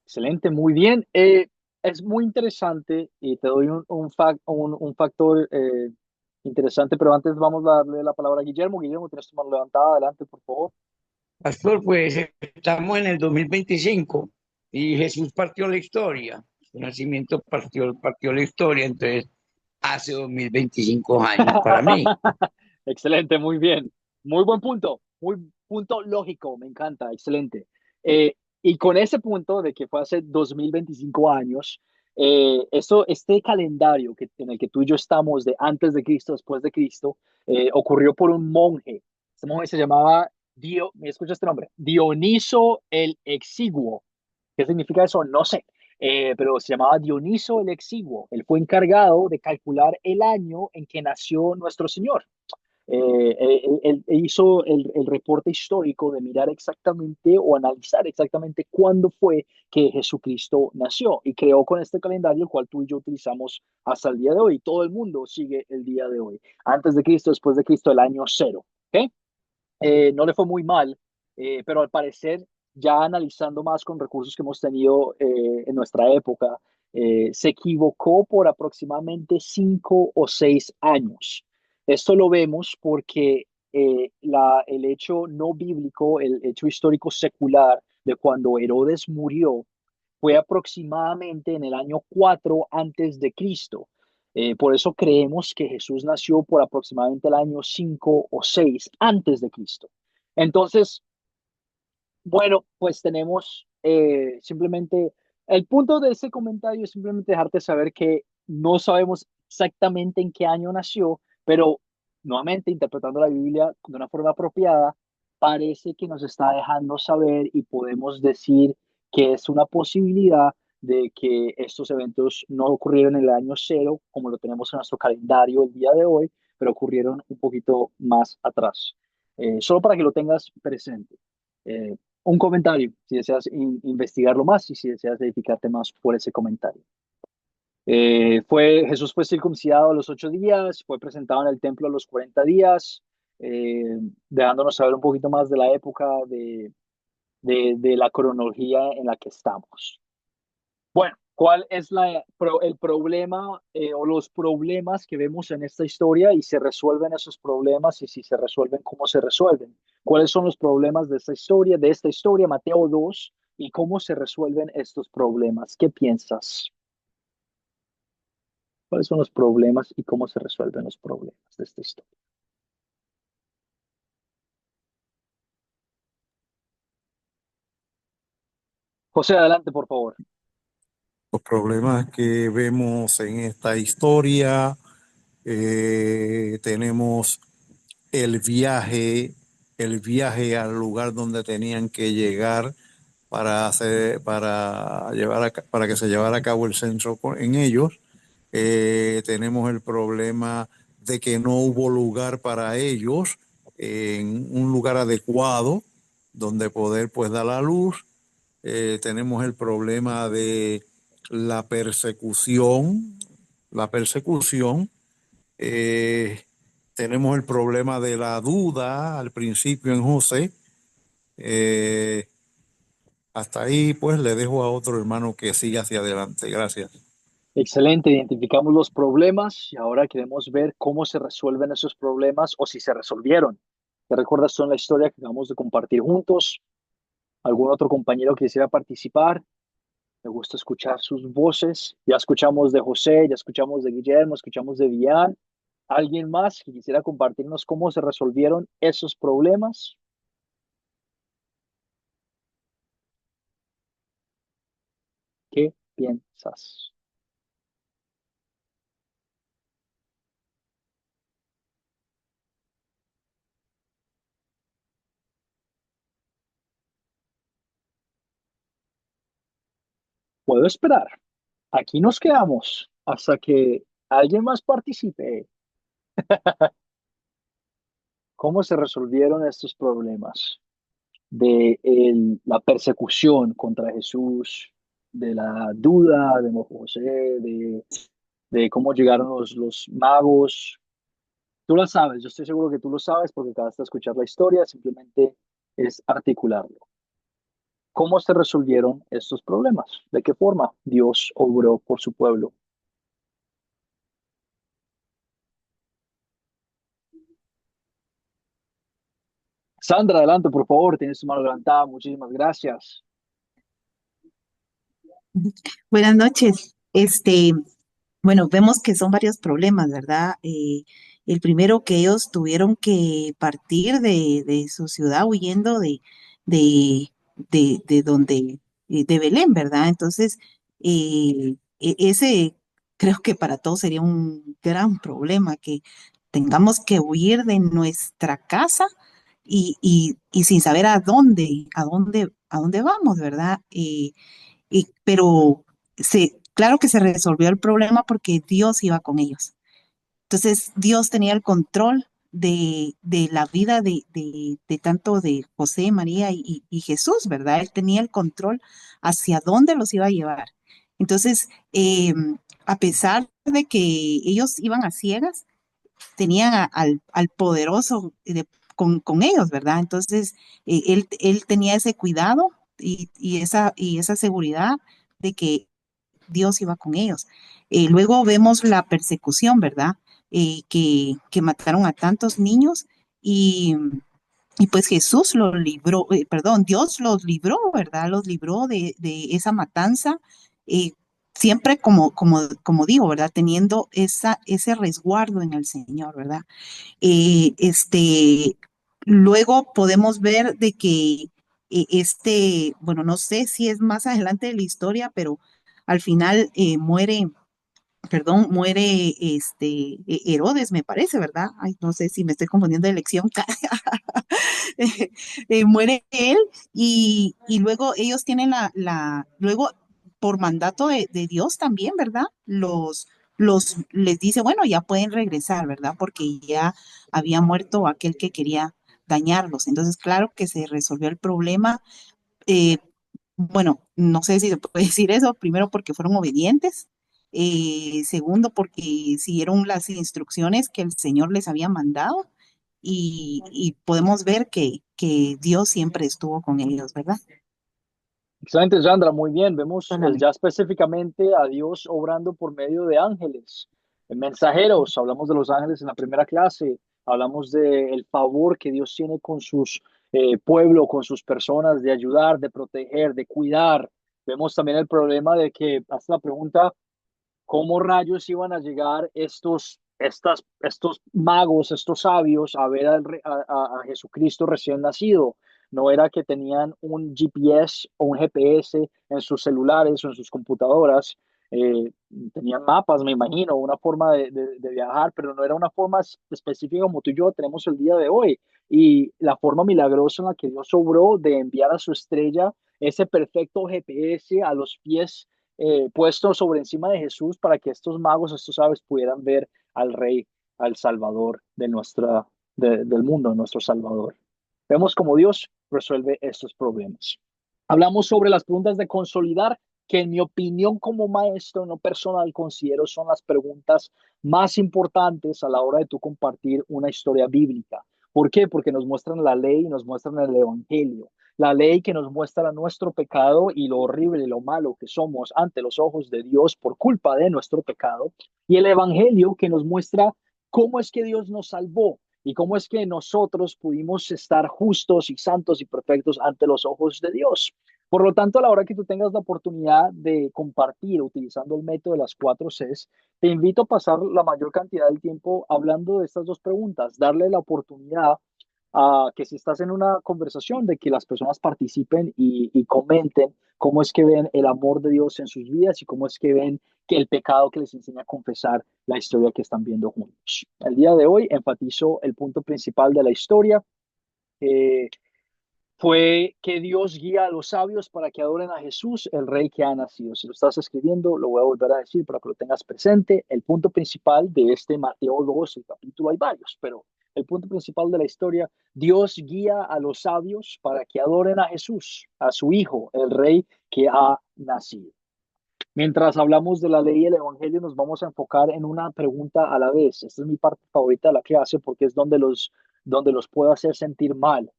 Excelente, muy bien. Es muy interesante y te doy un factor interesante, pero antes vamos a darle la palabra a Guillermo. Guillermo, tienes tu mano levantada. Adelante, por favor. Pastor, pues estamos en el 2025 y Jesús partió la historia. Su nacimiento partió la historia, entonces hace 2025 años para mí. Excelente, muy bien. Muy buen punto. Muy punto lógico, me encanta, excelente. Y con ese punto de que fue hace 2025 años, este calendario en el que tú y yo estamos de antes de Cristo, después de Cristo, ocurrió por un monje. Este monje se llamaba, ¿me escucha este nombre? Dioniso el Exiguo. ¿Qué significa eso? No sé. Pero se llamaba Dioniso el Exiguo. Él fue encargado de calcular el año en que nació nuestro Señor. Él hizo el reporte histórico de mirar exactamente o analizar exactamente cuándo fue que Jesucristo nació y creó con este calendario el cual tú y yo utilizamos hasta el día de hoy. Todo el mundo sigue el día de hoy. Antes de Cristo, después de Cristo, el año cero. ¿Ok? No le fue muy mal, pero al parecer, ya analizando más con recursos que hemos tenido en nuestra época, se equivocó por aproximadamente 5 o 6 años. Esto lo vemos porque el hecho no bíblico, el hecho histórico secular de cuando Herodes murió, fue aproximadamente en el año 4 antes de Cristo. Por eso creemos que Jesús nació por aproximadamente el año 5 o 6 antes de Cristo. Entonces, bueno, pues tenemos simplemente, el punto de ese comentario es simplemente dejarte saber que no sabemos exactamente en qué año nació, pero nuevamente interpretando la Biblia de una forma apropiada, parece que nos está dejando saber y podemos decir que es una posibilidad de que estos eventos no ocurrieron en el año cero, como lo tenemos en nuestro calendario el día de hoy, pero ocurrieron un poquito más atrás. Solo para que lo tengas presente. Eh, un comentario, si deseas investigarlo más y si deseas edificarte más por ese comentario. Jesús fue circuncidado a los 8 días, fue presentado en el templo a los 40 días, dejándonos saber un poquito más de la época de la cronología en la que estamos. Bueno, ¿cuál es el problema o los problemas que vemos en esta historia y se resuelven esos problemas y si se resuelven, cómo se resuelven? ¿Cuáles son los problemas de esta historia, Mateo 2, y cómo se resuelven estos problemas? ¿Qué piensas? ¿Cuáles son los problemas y cómo se resuelven los problemas de esta historia? José, adelante, por favor. Los problemas que vemos en esta historia, tenemos el viaje al lugar donde tenían que llegar para que se llevara a cabo el censo en ellos. Tenemos el problema de que no hubo lugar para ellos en un lugar adecuado donde poder pues dar la luz. Tenemos el problema de la persecución, la persecución. Eh, Tenemos el problema de la duda al principio en José. Eh, Hasta ahí pues le dejo a otro hermano que siga hacia adelante. Gracias. Excelente, identificamos los problemas y ahora queremos ver cómo se resuelven esos problemas o si se resolvieron. ¿Te recuerdas tú en la historia que acabamos de compartir juntos? ¿Algún otro compañero que quisiera participar? Me gusta escuchar sus voces. Ya escuchamos de José, ya escuchamos de Guillermo, escuchamos de Villan. ¿Alguien más que quisiera compartirnos cómo se resolvieron esos problemas? ¿Qué piensas? Puedo esperar. Aquí nos quedamos hasta que alguien más participe. ¿Cómo se resolvieron estos problemas de la persecución contra Jesús, de la duda de José, de cómo llegaron los magos? Tú lo sabes, yo estoy seguro que tú lo sabes porque acabas de escuchar la historia, simplemente es articularlo. ¿Cómo se resolvieron estos problemas? ¿De qué forma Dios obró por su pueblo? Sandra, adelante, por favor, tienes tu mano levantada. Muchísimas gracias. Buenas noches. Bueno, vemos que son varios problemas, ¿verdad? El primero que ellos tuvieron que partir de su ciudad huyendo de, de donde, de Belén, ¿verdad? Entonces, ese creo que para todos sería un gran problema, que tengamos que huir de nuestra casa y sin saber a dónde vamos, ¿verdad? Pero claro que se resolvió el problema porque Dios iba con ellos. Entonces Dios tenía el control de la vida de tanto de José, María y Jesús, ¿verdad? Él tenía el control hacia dónde los iba a llevar. Entonces, a pesar de que ellos iban a ciegas, tenían al poderoso con ellos, ¿verdad? Entonces, él tenía ese cuidado y esa seguridad de que Dios iba con ellos. Luego vemos la persecución, ¿verdad? Que mataron a tantos niños y, y pues Jesús los libró, perdón, Dios los libró, ¿verdad? Los libró de esa matanza. eh, Siempre como digo, ¿verdad? Teniendo ese resguardo en el Señor, ¿verdad? Eh, este, Luego podemos ver de que bueno, no sé si es más adelante de la historia, pero al final perdón, muere Herodes, me parece, ¿verdad? Ay, no sé si me estoy confundiendo de elección. Muere él y luego ellos tienen luego por mandato de Dios también, ¿verdad? Les dice, bueno, ya pueden regresar, ¿verdad? Porque ya había muerto aquel que quería dañarlos. Entonces, claro que se resolvió el problema. eh, bueno, no sé si se puede decir eso, primero porque fueron obedientes, segundo porque siguieron las instrucciones que el Señor les había mandado y podemos ver que Dios siempre estuvo con ellos, ¿verdad? Excelente, Sandra, muy bien. Vemos Solamente. ya específicamente a Dios obrando por medio de ángeles, mensajeros. Hablamos de los ángeles en la primera clase. Hablamos del favor que Dios tiene con sus pueblo, con sus personas, de ayudar, de proteger, de cuidar. Vemos también el problema de que, hasta la pregunta, ¿cómo rayos iban a llegar estos magos, estos sabios a ver a Jesucristo recién nacido? No era que tenían un GPS o un GPS en sus celulares o en sus computadoras. eh, Tenían mapas, me imagino, una forma de viajar, pero no era una forma específica como tú y yo tenemos el día de hoy. Y la forma milagrosa en la que Dios obró de enviar a su estrella ese perfecto GPS a los pies puesto sobre encima de Jesús para que estos magos, estos aves pudieran ver al Rey, al Salvador del mundo, nuestro Salvador. Vemos cómo Dios resuelve estos problemas. Hablamos sobre las preguntas de consolidar, que en mi opinión como maestro no personal considero son las preguntas más importantes a la hora de tú compartir una historia bíblica. ¿Por qué? Porque nos muestran la ley y nos muestran el evangelio. La ley que nos muestra nuestro pecado y lo horrible y lo malo que somos ante los ojos de Dios por culpa de nuestro pecado. Y el evangelio que nos muestra cómo es que Dios nos salvó y cómo es que nosotros pudimos estar justos y santos y perfectos ante los ojos de Dios. Por lo tanto, a la hora que tú tengas la oportunidad de compartir utilizando el método de las 4 Cs, te invito a pasar la mayor cantidad del tiempo hablando de estas dos preguntas, darle la oportunidad a que si estás en una conversación de que las personas participen y comenten cómo es que ven el amor de Dios en sus vidas y cómo es que ven que el pecado que les enseña a confesar la historia que están viendo juntos. El día de hoy enfatizo el punto principal de la historia. eh, Fue que Dios guía a los sabios para que adoren a Jesús, el Rey que ha nacido. Si lo estás escribiendo, lo voy a volver a decir para que lo tengas presente. El punto principal de este Mateo 2, el capítulo hay varios, pero el punto principal de la historia, Dios guía a los sabios para que adoren a Jesús, a su Hijo, el Rey que ha nacido. Mientras hablamos de la ley y el evangelio, nos vamos a enfocar en una pregunta a la vez. Esta es mi parte favorita de la clase porque es donde los puedo hacer sentir mal.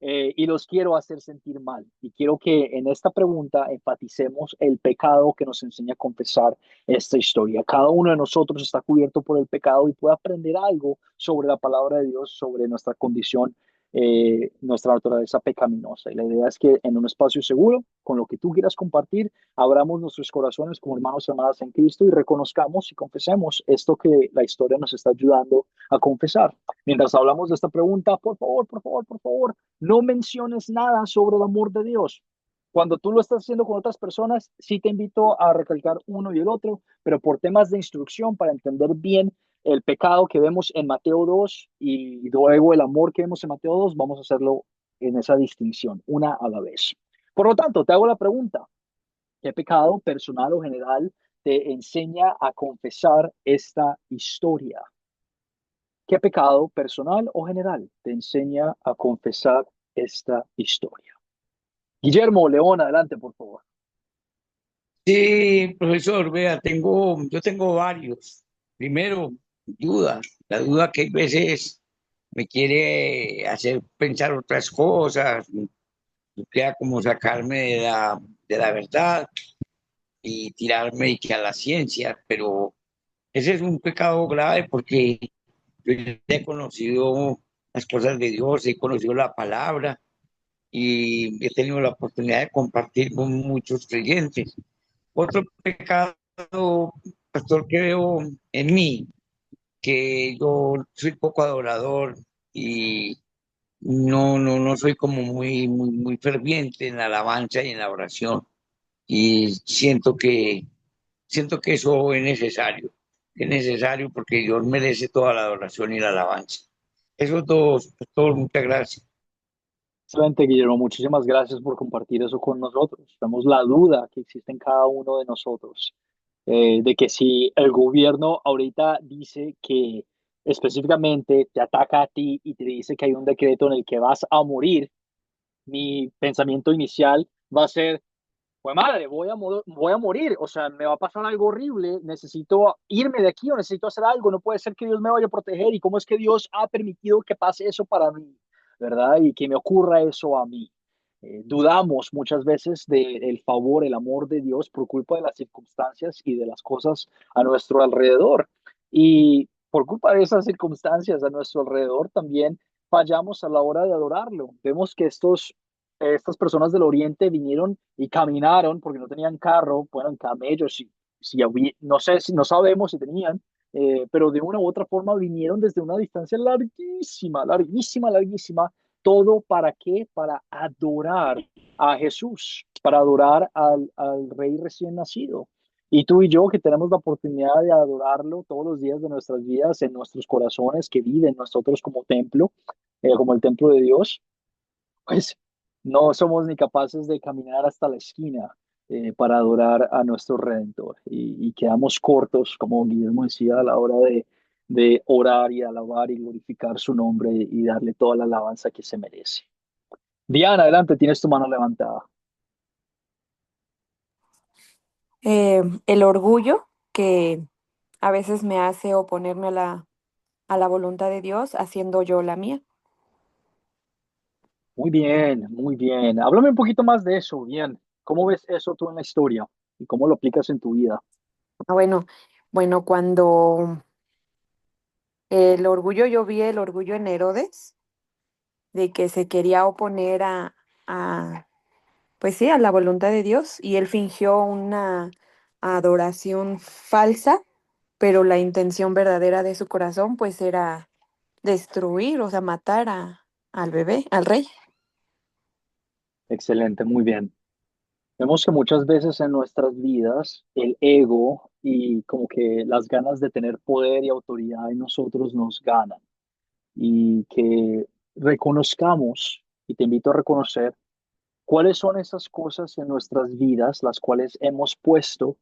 Y los quiero hacer sentir mal. Y quiero que en esta pregunta enfaticemos el pecado que nos enseña a confesar esta historia. Cada uno de nosotros está cubierto por el pecado y puede aprender algo sobre la palabra de Dios, sobre nuestra condición, nuestra naturaleza pecaminosa. Y la idea es que en un espacio seguro, con lo que tú quieras compartir, abramos nuestros corazones como hermanos y hermanas en Cristo y reconozcamos y confesemos esto que la historia nos está ayudando a confesar. Mientras hablamos de esta pregunta, por favor, por favor, por favor, no menciones nada sobre el amor de Dios. Cuando tú lo estás haciendo con otras personas, sí te invito a recalcar uno y el otro, pero por temas de instrucción, para entender bien el pecado que vemos en Mateo 2 y luego el amor que vemos en Mateo 2, vamos a hacerlo en esa distinción, una a la vez. Por lo tanto, te hago la pregunta, ¿qué pecado personal o general te enseña a confesar esta historia? ¿Qué pecado personal o general te enseña a confesar esta historia? Guillermo León, adelante, por favor. Sí, profesor, vea, yo tengo varios. Primero, duda, la duda que a veces me quiere hacer pensar otras cosas, queda como sacarme de la verdad y tirarme y que a la ciencia, pero ese es un pecado grave porque yo ya he conocido las cosas de Dios, he conocido la palabra y he tenido la oportunidad de compartir con muchos creyentes. Otro pecado, pastor, que veo en mí, que yo soy poco adorador y no soy como muy ferviente en la alabanza y en la oración. Y siento que siento que eso es necesario porque Dios merece toda la adoración y la alabanza. Eso es todo, muchas gracias. Excelente, Guillermo. Muchísimas gracias por compartir eso con nosotros. Tenemos la duda que existe en cada uno de nosotros, de que si el gobierno ahorita dice que específicamente te ataca a ti y te dice que hay un decreto en el que vas a morir, mi pensamiento inicial va a ser, pues madre, voy a morir, o sea, me va a pasar algo horrible, necesito irme de aquí o necesito hacer algo, no puede ser que Dios me vaya a proteger y cómo es que Dios ha permitido que pase eso para mí, ¿verdad? Y que me ocurra eso a mí. Dudamos muchas veces del favor, el amor de Dios por culpa de las circunstancias y de las cosas a nuestro alrededor. Y por culpa de esas circunstancias a nuestro alrededor también fallamos a la hora de adorarlo. Vemos que estas personas del oriente vinieron y caminaron porque no tenían carro, fueron camellos, no sé, no sabemos si tenían, pero de una u otra forma vinieron desde una distancia larguísima, larguísima, larguísima. ¿Todo para qué? Para adorar a Jesús, para adorar al Rey recién nacido. Y tú y yo que tenemos la oportunidad de adorarlo todos los días de nuestras vidas, en nuestros corazones, que viven nosotros como templo, como el templo de Dios, pues no somos ni capaces de caminar hasta la esquina para adorar a nuestro Redentor y quedamos cortos, como Guillermo decía, a la hora de orar y alabar y glorificar su nombre y darle toda la alabanza que se merece. Diana, adelante, tienes tu mano levantada. El orgullo que a veces me hace oponerme a la voluntad de Dios, haciendo yo la mía. Muy bien, muy bien. Háblame un poquito más de eso, bien. ¿Cómo ves eso tú en la historia y cómo lo aplicas en tu vida? Ah, bueno, cuando el orgullo, yo vi el orgullo en Herodes, de que se quería oponer a, pues sí, a la voluntad de Dios, y él fingió una adoración falsa, pero la intención verdadera de su corazón, pues era destruir, o sea, matar al bebé, al rey. Excelente, muy bien. Vemos que muchas veces en nuestras vidas el ego y como que las ganas de tener poder y autoridad en nosotros nos ganan y que reconozcamos, y te invito a reconocer, cuáles son esas cosas en nuestras vidas las cuales hemos puesto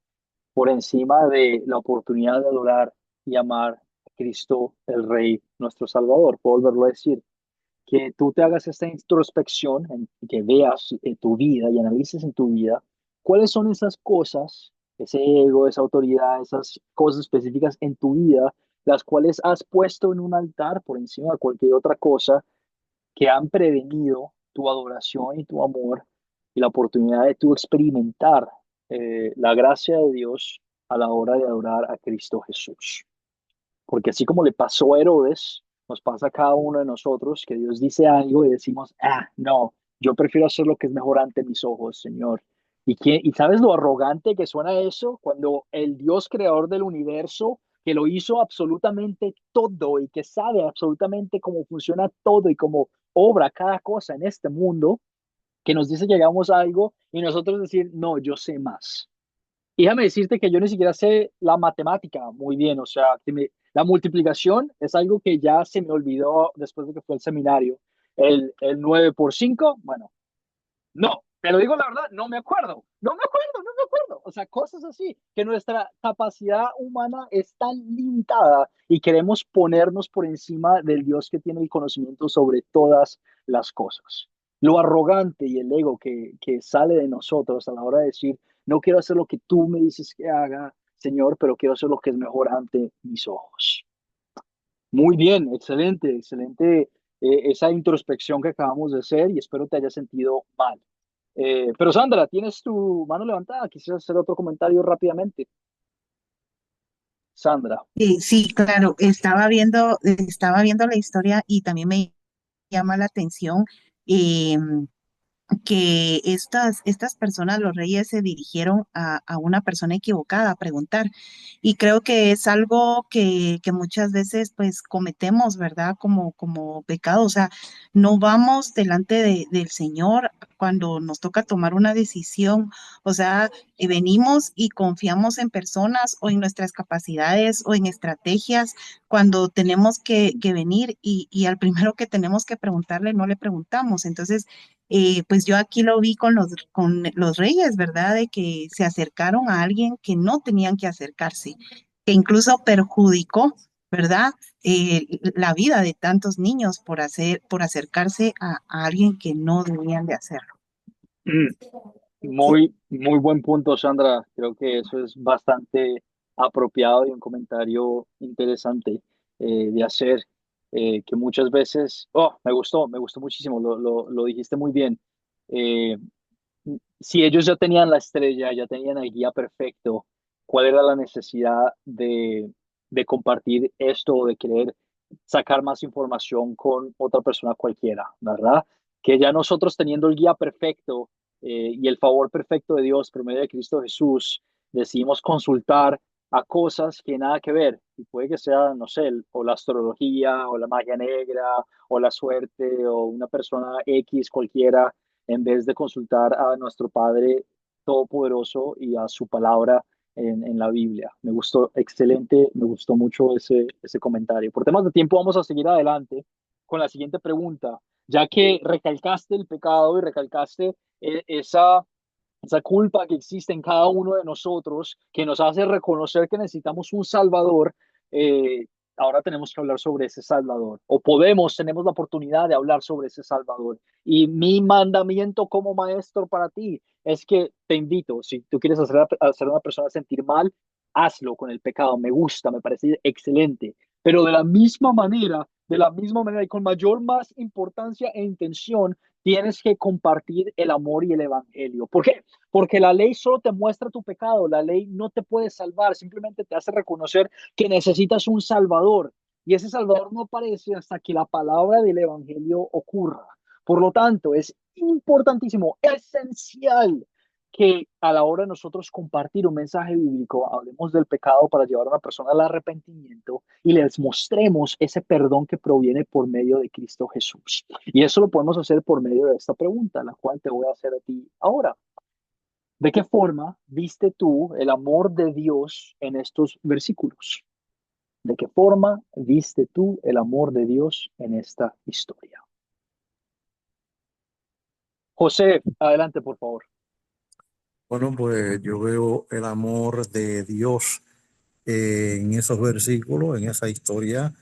por encima de la oportunidad de adorar y amar a Cristo, el Rey, nuestro Salvador. Puedo volverlo a decir, que tú te hagas esta introspección, que veas en tu vida y analices en tu vida cuáles son esas cosas, ese ego, esa autoridad, esas cosas específicas en tu vida, las cuales has puesto en un altar por encima de cualquier otra cosa que han prevenido tu adoración y tu amor y la oportunidad de tú experimentar la gracia de Dios a la hora de adorar a Cristo Jesús. Porque así como le pasó a Herodes, nos pasa a cada uno de nosotros que Dios dice algo y decimos, no, yo prefiero hacer lo que es mejor ante mis ojos, Señor. ¿Y sabes lo arrogante que suena eso? Cuando el Dios creador del universo, que lo hizo absolutamente todo y que sabe absolutamente cómo funciona todo y cómo obra cada cosa en este mundo, que nos dice que hagamos algo y nosotros decir, no, yo sé más. Y déjame decirte que yo ni siquiera sé la matemática muy bien, o sea, la multiplicación es algo que ya se me olvidó después de que fue el seminario. El 9 por 5 bueno, no, te lo digo la verdad, no me acuerdo, no me acuerdo. O sea, cosas así, que nuestra capacidad humana es tan limitada y queremos ponernos por encima del Dios que tiene el conocimiento sobre todas las cosas. Lo arrogante y el ego que sale de nosotros a la hora de decir, no quiero hacer lo que tú me dices que haga, Señor, pero quiero hacer lo que es mejor ante mis ojos. Muy bien, excelente, excelente esa introspección que acabamos de hacer y espero te haya sentido mal. Pero Sandra, tienes tu mano levantada. Quisiera hacer otro comentario rápidamente. Sandra, Sí, claro, estaba viendo la historia y también me llama la atención. que estas personas, los reyes, se dirigieron a una persona equivocada a preguntar. Y creo que es algo que muchas veces pues cometemos, ¿verdad? Como pecado. O sea, no vamos delante del Señor cuando nos toca tomar una decisión. O sea, venimos y confiamos en personas o en nuestras capacidades o en estrategias cuando tenemos que venir y al primero que tenemos que preguntarle no le preguntamos. Entonces, pues yo aquí lo vi con los reyes, ¿verdad? De que se acercaron a alguien que no tenían que acercarse, que incluso perjudicó, ¿verdad? La vida de tantos niños por acercarse a alguien que no debían de hacerlo. Mm, muy buen punto, Sandra. Creo que eso es bastante apropiado y un comentario interesante de hacer, que muchas veces, oh, me gustó muchísimo, lo dijiste muy bien. Eh, si ellos ya tenían la estrella, ya tenían el guía perfecto, ¿cuál era la necesidad de compartir esto o de querer sacar más información con otra persona cualquiera, ¿verdad? Que ya nosotros teniendo el guía perfecto y el favor perfecto de Dios por medio de Cristo Jesús, decidimos consultar a cosas que nada que ver, y puede que sea, no sé, o la astrología, o la magia negra, o la suerte, o una persona X cualquiera, en vez de consultar a nuestro Padre Todopoderoso y a su palabra en la Biblia. Me gustó, excelente, me gustó mucho ese comentario. Por temas de tiempo vamos a seguir adelante con la siguiente pregunta, ya que recalcaste el pecado y recalcaste esa culpa que existe en cada uno de nosotros, que nos hace reconocer que necesitamos un Salvador. eh, Ahora tenemos que hablar sobre ese Salvador, o tenemos la oportunidad de hablar sobre ese Salvador. Y mi mandamiento como maestro para ti es que te invito, si tú quieres hacer a una persona sentir mal, hazlo con el pecado. Me gusta, me parece excelente. Pero de la misma manera y con mayor más importancia e intención, tienes que compartir el amor y el evangelio. ¿Por qué? Porque la ley solo te muestra tu pecado, la ley no te puede salvar, simplemente te hace reconocer que necesitas un salvador. Y ese salvador no aparece hasta que la palabra del evangelio ocurra. Por lo tanto, es importantísimo, esencial que a la hora de nosotros compartir un mensaje bíblico, hablemos del pecado para llevar a una persona al arrepentimiento y les mostremos ese perdón que proviene por medio de Cristo Jesús. Y eso lo podemos hacer por medio de esta pregunta, la cual te voy a hacer a ti ahora. ¿De qué forma viste tú el amor de Dios en estos versículos? ¿De qué forma viste tú el amor de Dios en esta historia? José, adelante, por favor. Bueno, pues yo veo el amor de Dios en esos versículos, en esa historia,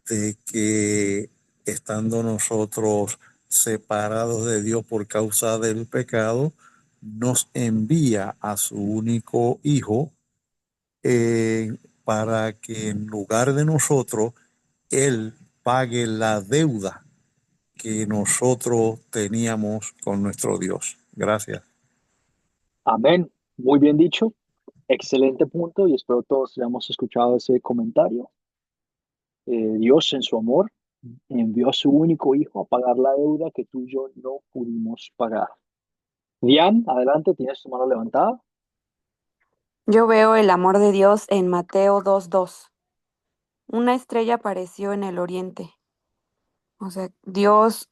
de que estando nosotros separados de Dios por causa del pecado, nos envía a su único Hijo eh, para que en lugar de nosotros, Él pague la deuda que nosotros teníamos con nuestro Dios. Gracias. Amén. Muy bien dicho. Excelente punto y espero todos hayamos escuchado ese comentario. Dios en su amor envió a su único hijo a pagar la deuda que tú y yo no pudimos pagar. Diane, adelante, tienes tu mano levantada. Yo veo el amor de Dios en Mateo 2:2. Una estrella apareció en el oriente. O sea, Dios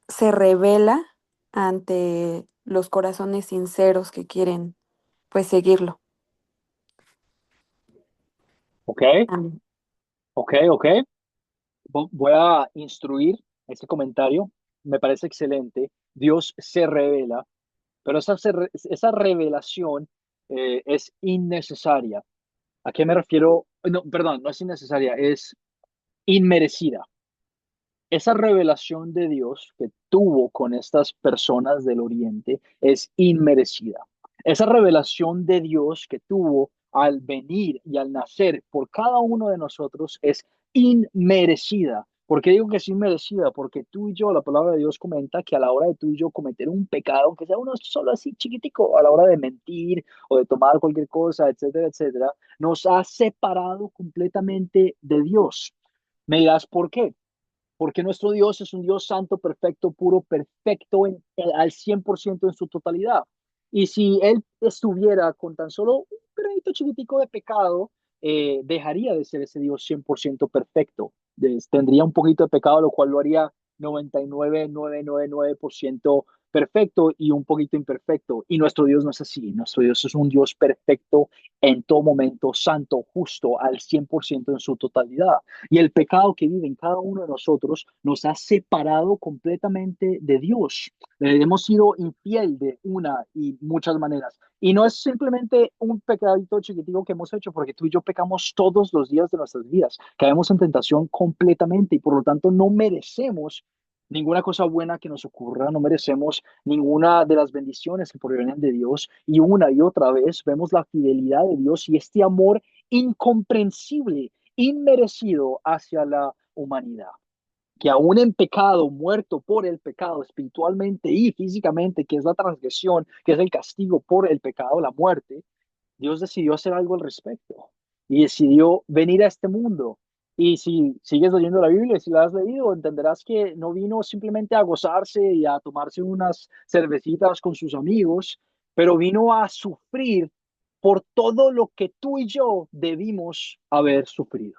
se revela ante los corazones sinceros que quieren, pues, seguirlo. Ok, Amén. ok. Voy a instruir ese comentario. Me parece excelente. Dios se revela, pero esa revelación es innecesaria. ¿A qué me refiero? No, perdón, no es innecesaria, es inmerecida. Esa revelación de Dios que tuvo con estas personas del Oriente es inmerecida. Esa revelación de Dios que tuvo al venir y al nacer por cada uno de nosotros es inmerecida. ¿Por qué digo que es inmerecida? Porque tú y yo, la palabra de Dios comenta que a la hora de tú y yo cometer un pecado, aunque sea uno solo así chiquitico, a la hora de mentir o de tomar cualquier cosa, etcétera, etcétera, nos ha separado completamente de Dios. Me dirás, ¿por qué? Porque nuestro Dios es un Dios santo, perfecto, puro, perfecto al 100% en su totalidad. Y si Él estuviera con tan solo un granito chiquitico de pecado, dejaría de ser ese Dios 100% perfecto. Tendría un poquito de pecado, lo cual lo haría 99,999% perfecto y un poquito imperfecto. Y nuestro Dios no es así. Nuestro Dios es un Dios perfecto en todo momento, santo, justo, al 100% en su totalidad. Y el pecado que vive en cada uno de nosotros nos ha separado completamente de Dios. Hemos sido infiel de una y muchas maneras. Y no es simplemente un pecadito chiquitico que hemos hecho, porque tú y yo pecamos todos los días de nuestras vidas. Caemos en tentación completamente y por lo tanto no merecemos ninguna cosa buena que nos ocurra, no merecemos ninguna de las bendiciones que provienen de Dios. Y una y otra vez vemos la fidelidad de Dios y este amor incomprensible, inmerecido hacia la humanidad, que aún en pecado, muerto por el pecado espiritualmente y físicamente, que es la transgresión, que es el castigo por el pecado, la muerte, Dios decidió hacer algo al respecto y decidió venir a este mundo. Y si sigues leyendo la Biblia, si la has leído, entenderás que no vino simplemente a gozarse y a tomarse unas cervecitas con sus amigos, pero vino a sufrir por todo lo que tú y yo debimos haber sufrido.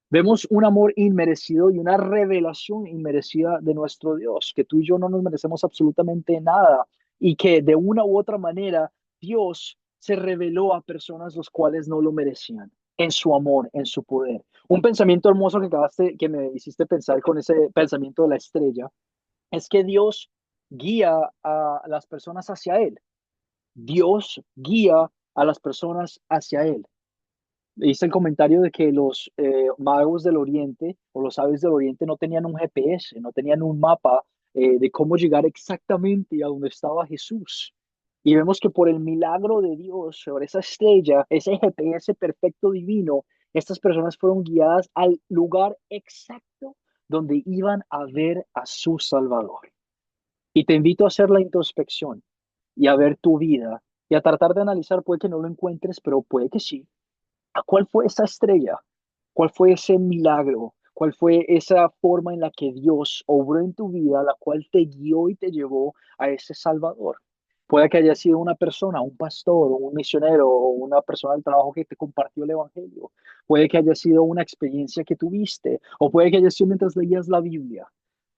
Vemos un amor inmerecido y una revelación inmerecida de nuestro Dios, que tú y yo no nos merecemos absolutamente nada y que de una u otra manera Dios se reveló a personas los cuales no lo merecían, en su amor, en su poder. Un pensamiento hermoso que me hiciste pensar con ese pensamiento de la estrella, es que Dios guía a las personas hacia Él. Dios guía a las personas hacia Él. Hice el comentario de que los magos del Oriente o los sabios del Oriente no tenían un GPS, no tenían un mapa de cómo llegar exactamente a donde estaba Jesús. Y vemos que por el milagro de Dios, sobre esa estrella, ese GPS perfecto divino, estas personas fueron guiadas al lugar exacto donde iban a ver a su Salvador. Y te invito a hacer la introspección y a ver tu vida y a tratar de analizar, puede que no lo encuentres, pero puede que sí. ¿Cuál fue esa estrella? ¿Cuál fue ese milagro? ¿Cuál fue esa forma en la que Dios obró en tu vida, la cual te guió y te llevó a ese Salvador? Puede que haya sido una persona, un pastor, o un misionero, o una persona del trabajo que te compartió el Evangelio. Puede que haya sido una experiencia que tuviste, o puede que haya sido mientras leías la Biblia.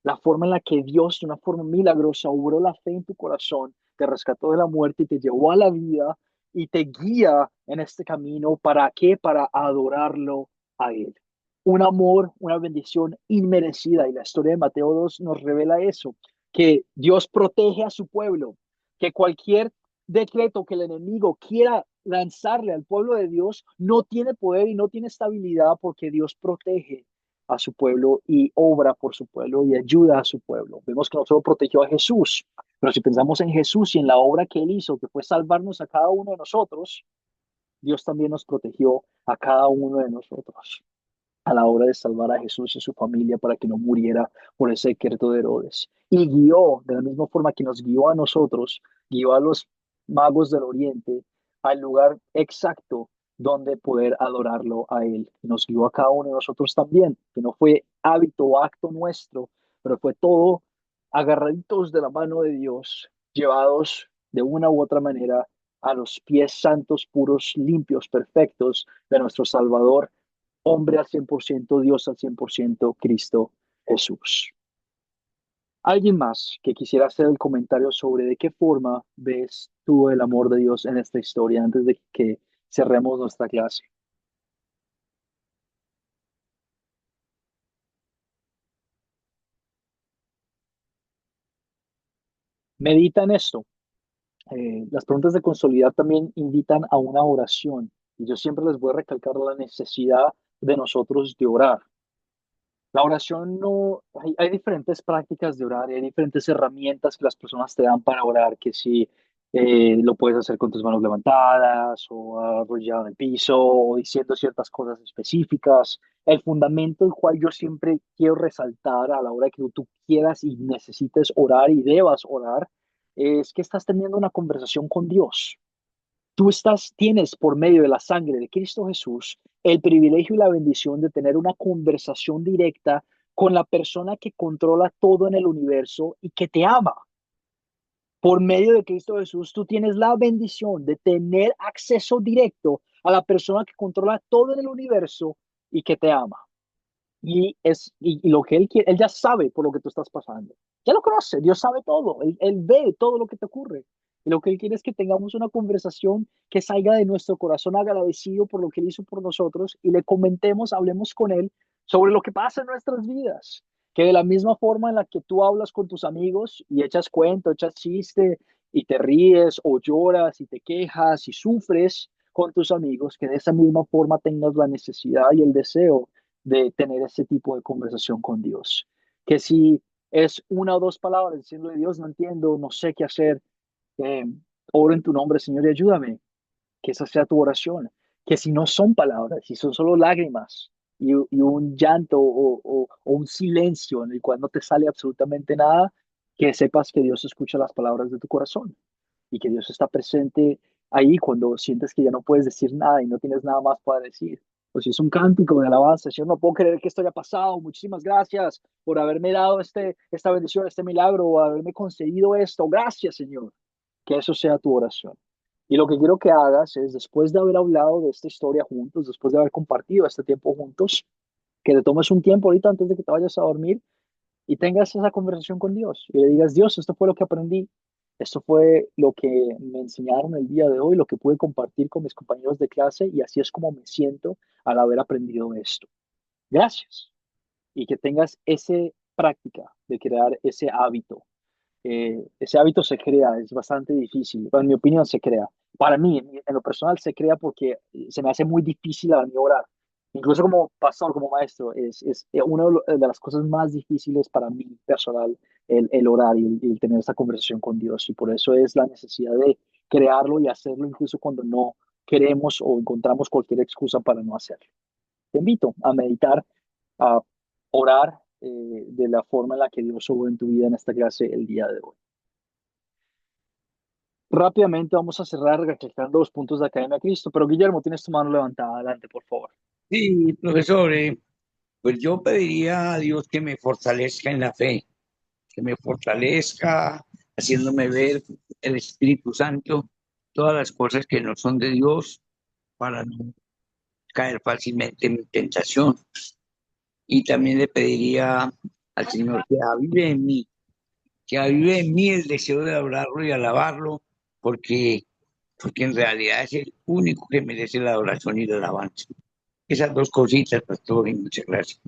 La forma en la que Dios, de una forma milagrosa, obró la fe en tu corazón, te rescató de la muerte y te llevó a la vida y te guía en este camino. ¿Para qué? Para adorarlo a Él. Un amor, una bendición inmerecida. Y la historia de Mateo 2 nos revela eso, que Dios protege a su pueblo, que cualquier decreto que el enemigo quiera lanzarle al pueblo de Dios no tiene poder y no tiene estabilidad porque Dios protege a su pueblo y obra por su pueblo y ayuda a su pueblo. Vemos que no solo protegió a Jesús, pero si pensamos en Jesús y en la obra que Él hizo, que fue salvarnos a cada uno de nosotros, Dios también nos protegió a cada uno de nosotros a la hora de salvar a Jesús y su familia para que no muriera por ese decreto de Herodes. Y guió, de la misma forma que nos guió a nosotros, guió a los magos del Oriente al lugar exacto donde poder adorarlo a Él. Y nos guió a cada uno de nosotros también, que no fue hábito o acto nuestro, pero fue todo agarraditos de la mano de Dios, llevados de una u otra manera a los pies santos, puros, limpios, perfectos de nuestro Salvador, hombre al 100%, Dios al 100%, Cristo Jesús. ¿Alguien más que quisiera hacer el comentario sobre de qué forma ves tú el amor de Dios en esta historia antes de que cerremos nuestra clase? Medita en esto. Las preguntas de consolidar también invitan a una oración y yo siempre les voy a recalcar la necesidad de nosotros de orar. La oración no, hay diferentes prácticas de orar y hay diferentes herramientas que las personas te dan para orar, que si lo puedes hacer con tus manos levantadas o arrollado en el piso o diciendo ciertas cosas específicas. El fundamento el cual yo siempre quiero resaltar a la hora que tú quieras y necesites orar y debas orar, es que estás teniendo una conversación con Dios. Tienes por medio de la sangre de Cristo Jesús el privilegio y la bendición de tener una conversación directa con la persona que controla todo en el universo y que te ama. Por medio de Cristo Jesús, tú tienes la bendición de tener acceso directo a la persona que controla todo en el universo y que te ama. Y lo que él quiere, él ya sabe por lo que tú estás pasando. Ya lo conoce, Dios sabe todo, él ve todo lo que te ocurre. Y lo que él quiere es que tengamos una conversación que salga de nuestro corazón agradecido por lo que él hizo por nosotros y le comentemos, hablemos con él sobre lo que pasa en nuestras vidas. Que de la misma forma en la que tú hablas con tus amigos y echas cuento, echas chiste y te ríes o lloras y te quejas y sufres con tus amigos, que de esa misma forma tengas la necesidad y el deseo de tener ese tipo de conversación con Dios. Que si es una o dos palabras diciendo, Dios, no entiendo, no sé qué hacer, eh, oro en tu nombre, Señor, y ayúdame, que esa sea tu oración. Que si no son palabras, si son solo lágrimas y un llanto o un silencio en el cual no te sale absolutamente nada, que sepas que Dios escucha las palabras de tu corazón y que Dios está presente ahí cuando sientes que ya no puedes decir nada y no tienes nada más para decir. Pues si es un cántico de alabanza, Señor, no puedo creer que esto haya pasado. Muchísimas gracias por haberme dado esta bendición, este milagro, o haberme concedido esto. Gracias, Señor. Que eso sea tu oración. Y lo que quiero que hagas es, después de haber hablado de esta historia juntos, después de haber compartido este tiempo juntos, que te tomes un tiempo ahorita antes de que te vayas a dormir y tengas esa conversación con Dios y le digas, Dios, esto fue lo que aprendí, esto fue lo que me enseñaron el día de hoy, lo que pude compartir con mis compañeros de clase y así es como me siento al haber aprendido esto. Gracias. Y que tengas esa práctica de crear ese hábito. Ese hábito se crea, es bastante difícil, en mi opinión se crea. Para mí, en lo personal, se crea porque se me hace muy difícil a mí orar. Incluso como pastor, como maestro, es una de las cosas más difíciles para mí personal el orar y el tener esa conversación con Dios. Y por eso es la necesidad de crearlo y hacerlo incluso cuando no queremos o encontramos cualquier excusa para no hacerlo. Te invito a meditar, a orar de la forma en la que Dios obró en tu vida en esta clase el día de hoy. Rápidamente vamos a cerrar recalcando los puntos de Academia Cristo, pero Guillermo, tienes tu mano levantada. Adelante, por favor. Sí, profesor, pues yo pediría a Dios que me fortalezca en la fe, que me fortalezca haciéndome ver el Espíritu Santo, todas las cosas que no son de Dios para no caer fácilmente en tentación. Y también le pediría al Señor que avive en mí el deseo de adorarlo y alabarlo, porque, porque en realidad es el único que merece la adoración y la alabanza. Esas dos cositas, pastor, y muchas gracias.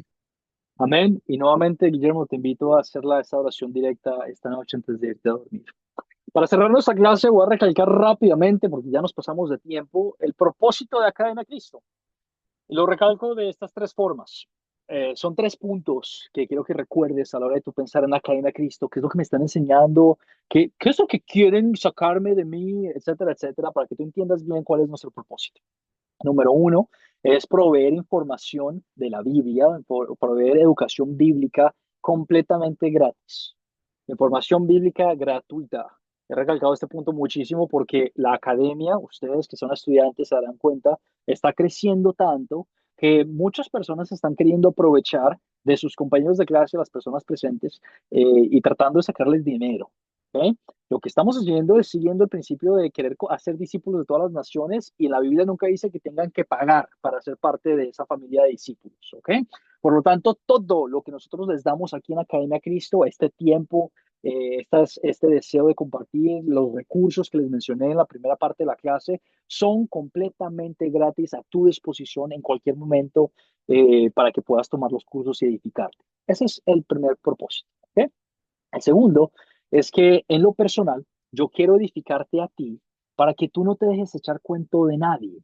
Amén. Y nuevamente, Guillermo, te invito a hacer esa oración directa esta noche antes de irte a dormir. Para cerrar nuestra clase, voy a recalcar rápidamente, porque ya nos pasamos de tiempo, el propósito de Academia Cristo. Y lo recalco de estas tres formas. Son tres puntos que quiero que recuerdes a la hora de tu pensar en la Academia Cristo, qué es lo que me están enseñando, qué es lo que quieren sacarme de mí, etcétera, etcétera, para que tú entiendas bien cuál es nuestro propósito. Número uno es proveer información de la Biblia, proveer educación bíblica completamente gratis. Información bíblica gratuita. He recalcado este punto muchísimo porque la academia, ustedes que son estudiantes se darán cuenta, está creciendo tanto que muchas personas están queriendo aprovechar de sus compañeros de clase, las personas presentes, y tratando de sacarles dinero. ¿Ok? Lo que estamos haciendo es siguiendo el principio de querer hacer discípulos de todas las naciones y la Biblia nunca dice que tengan que pagar para ser parte de esa familia de discípulos, ¿ok? Por lo tanto, todo lo que nosotros les damos aquí en Academia Cristo, este tiempo, este deseo de compartir los recursos que les mencioné en la primera parte de la clase, son completamente gratis a tu disposición en cualquier momento para que puedas tomar los cursos y edificarte. Ese es el primer propósito, ¿ok? El segundo es que en lo personal, yo quiero edificarte a ti para que tú no te dejes echar cuento de nadie.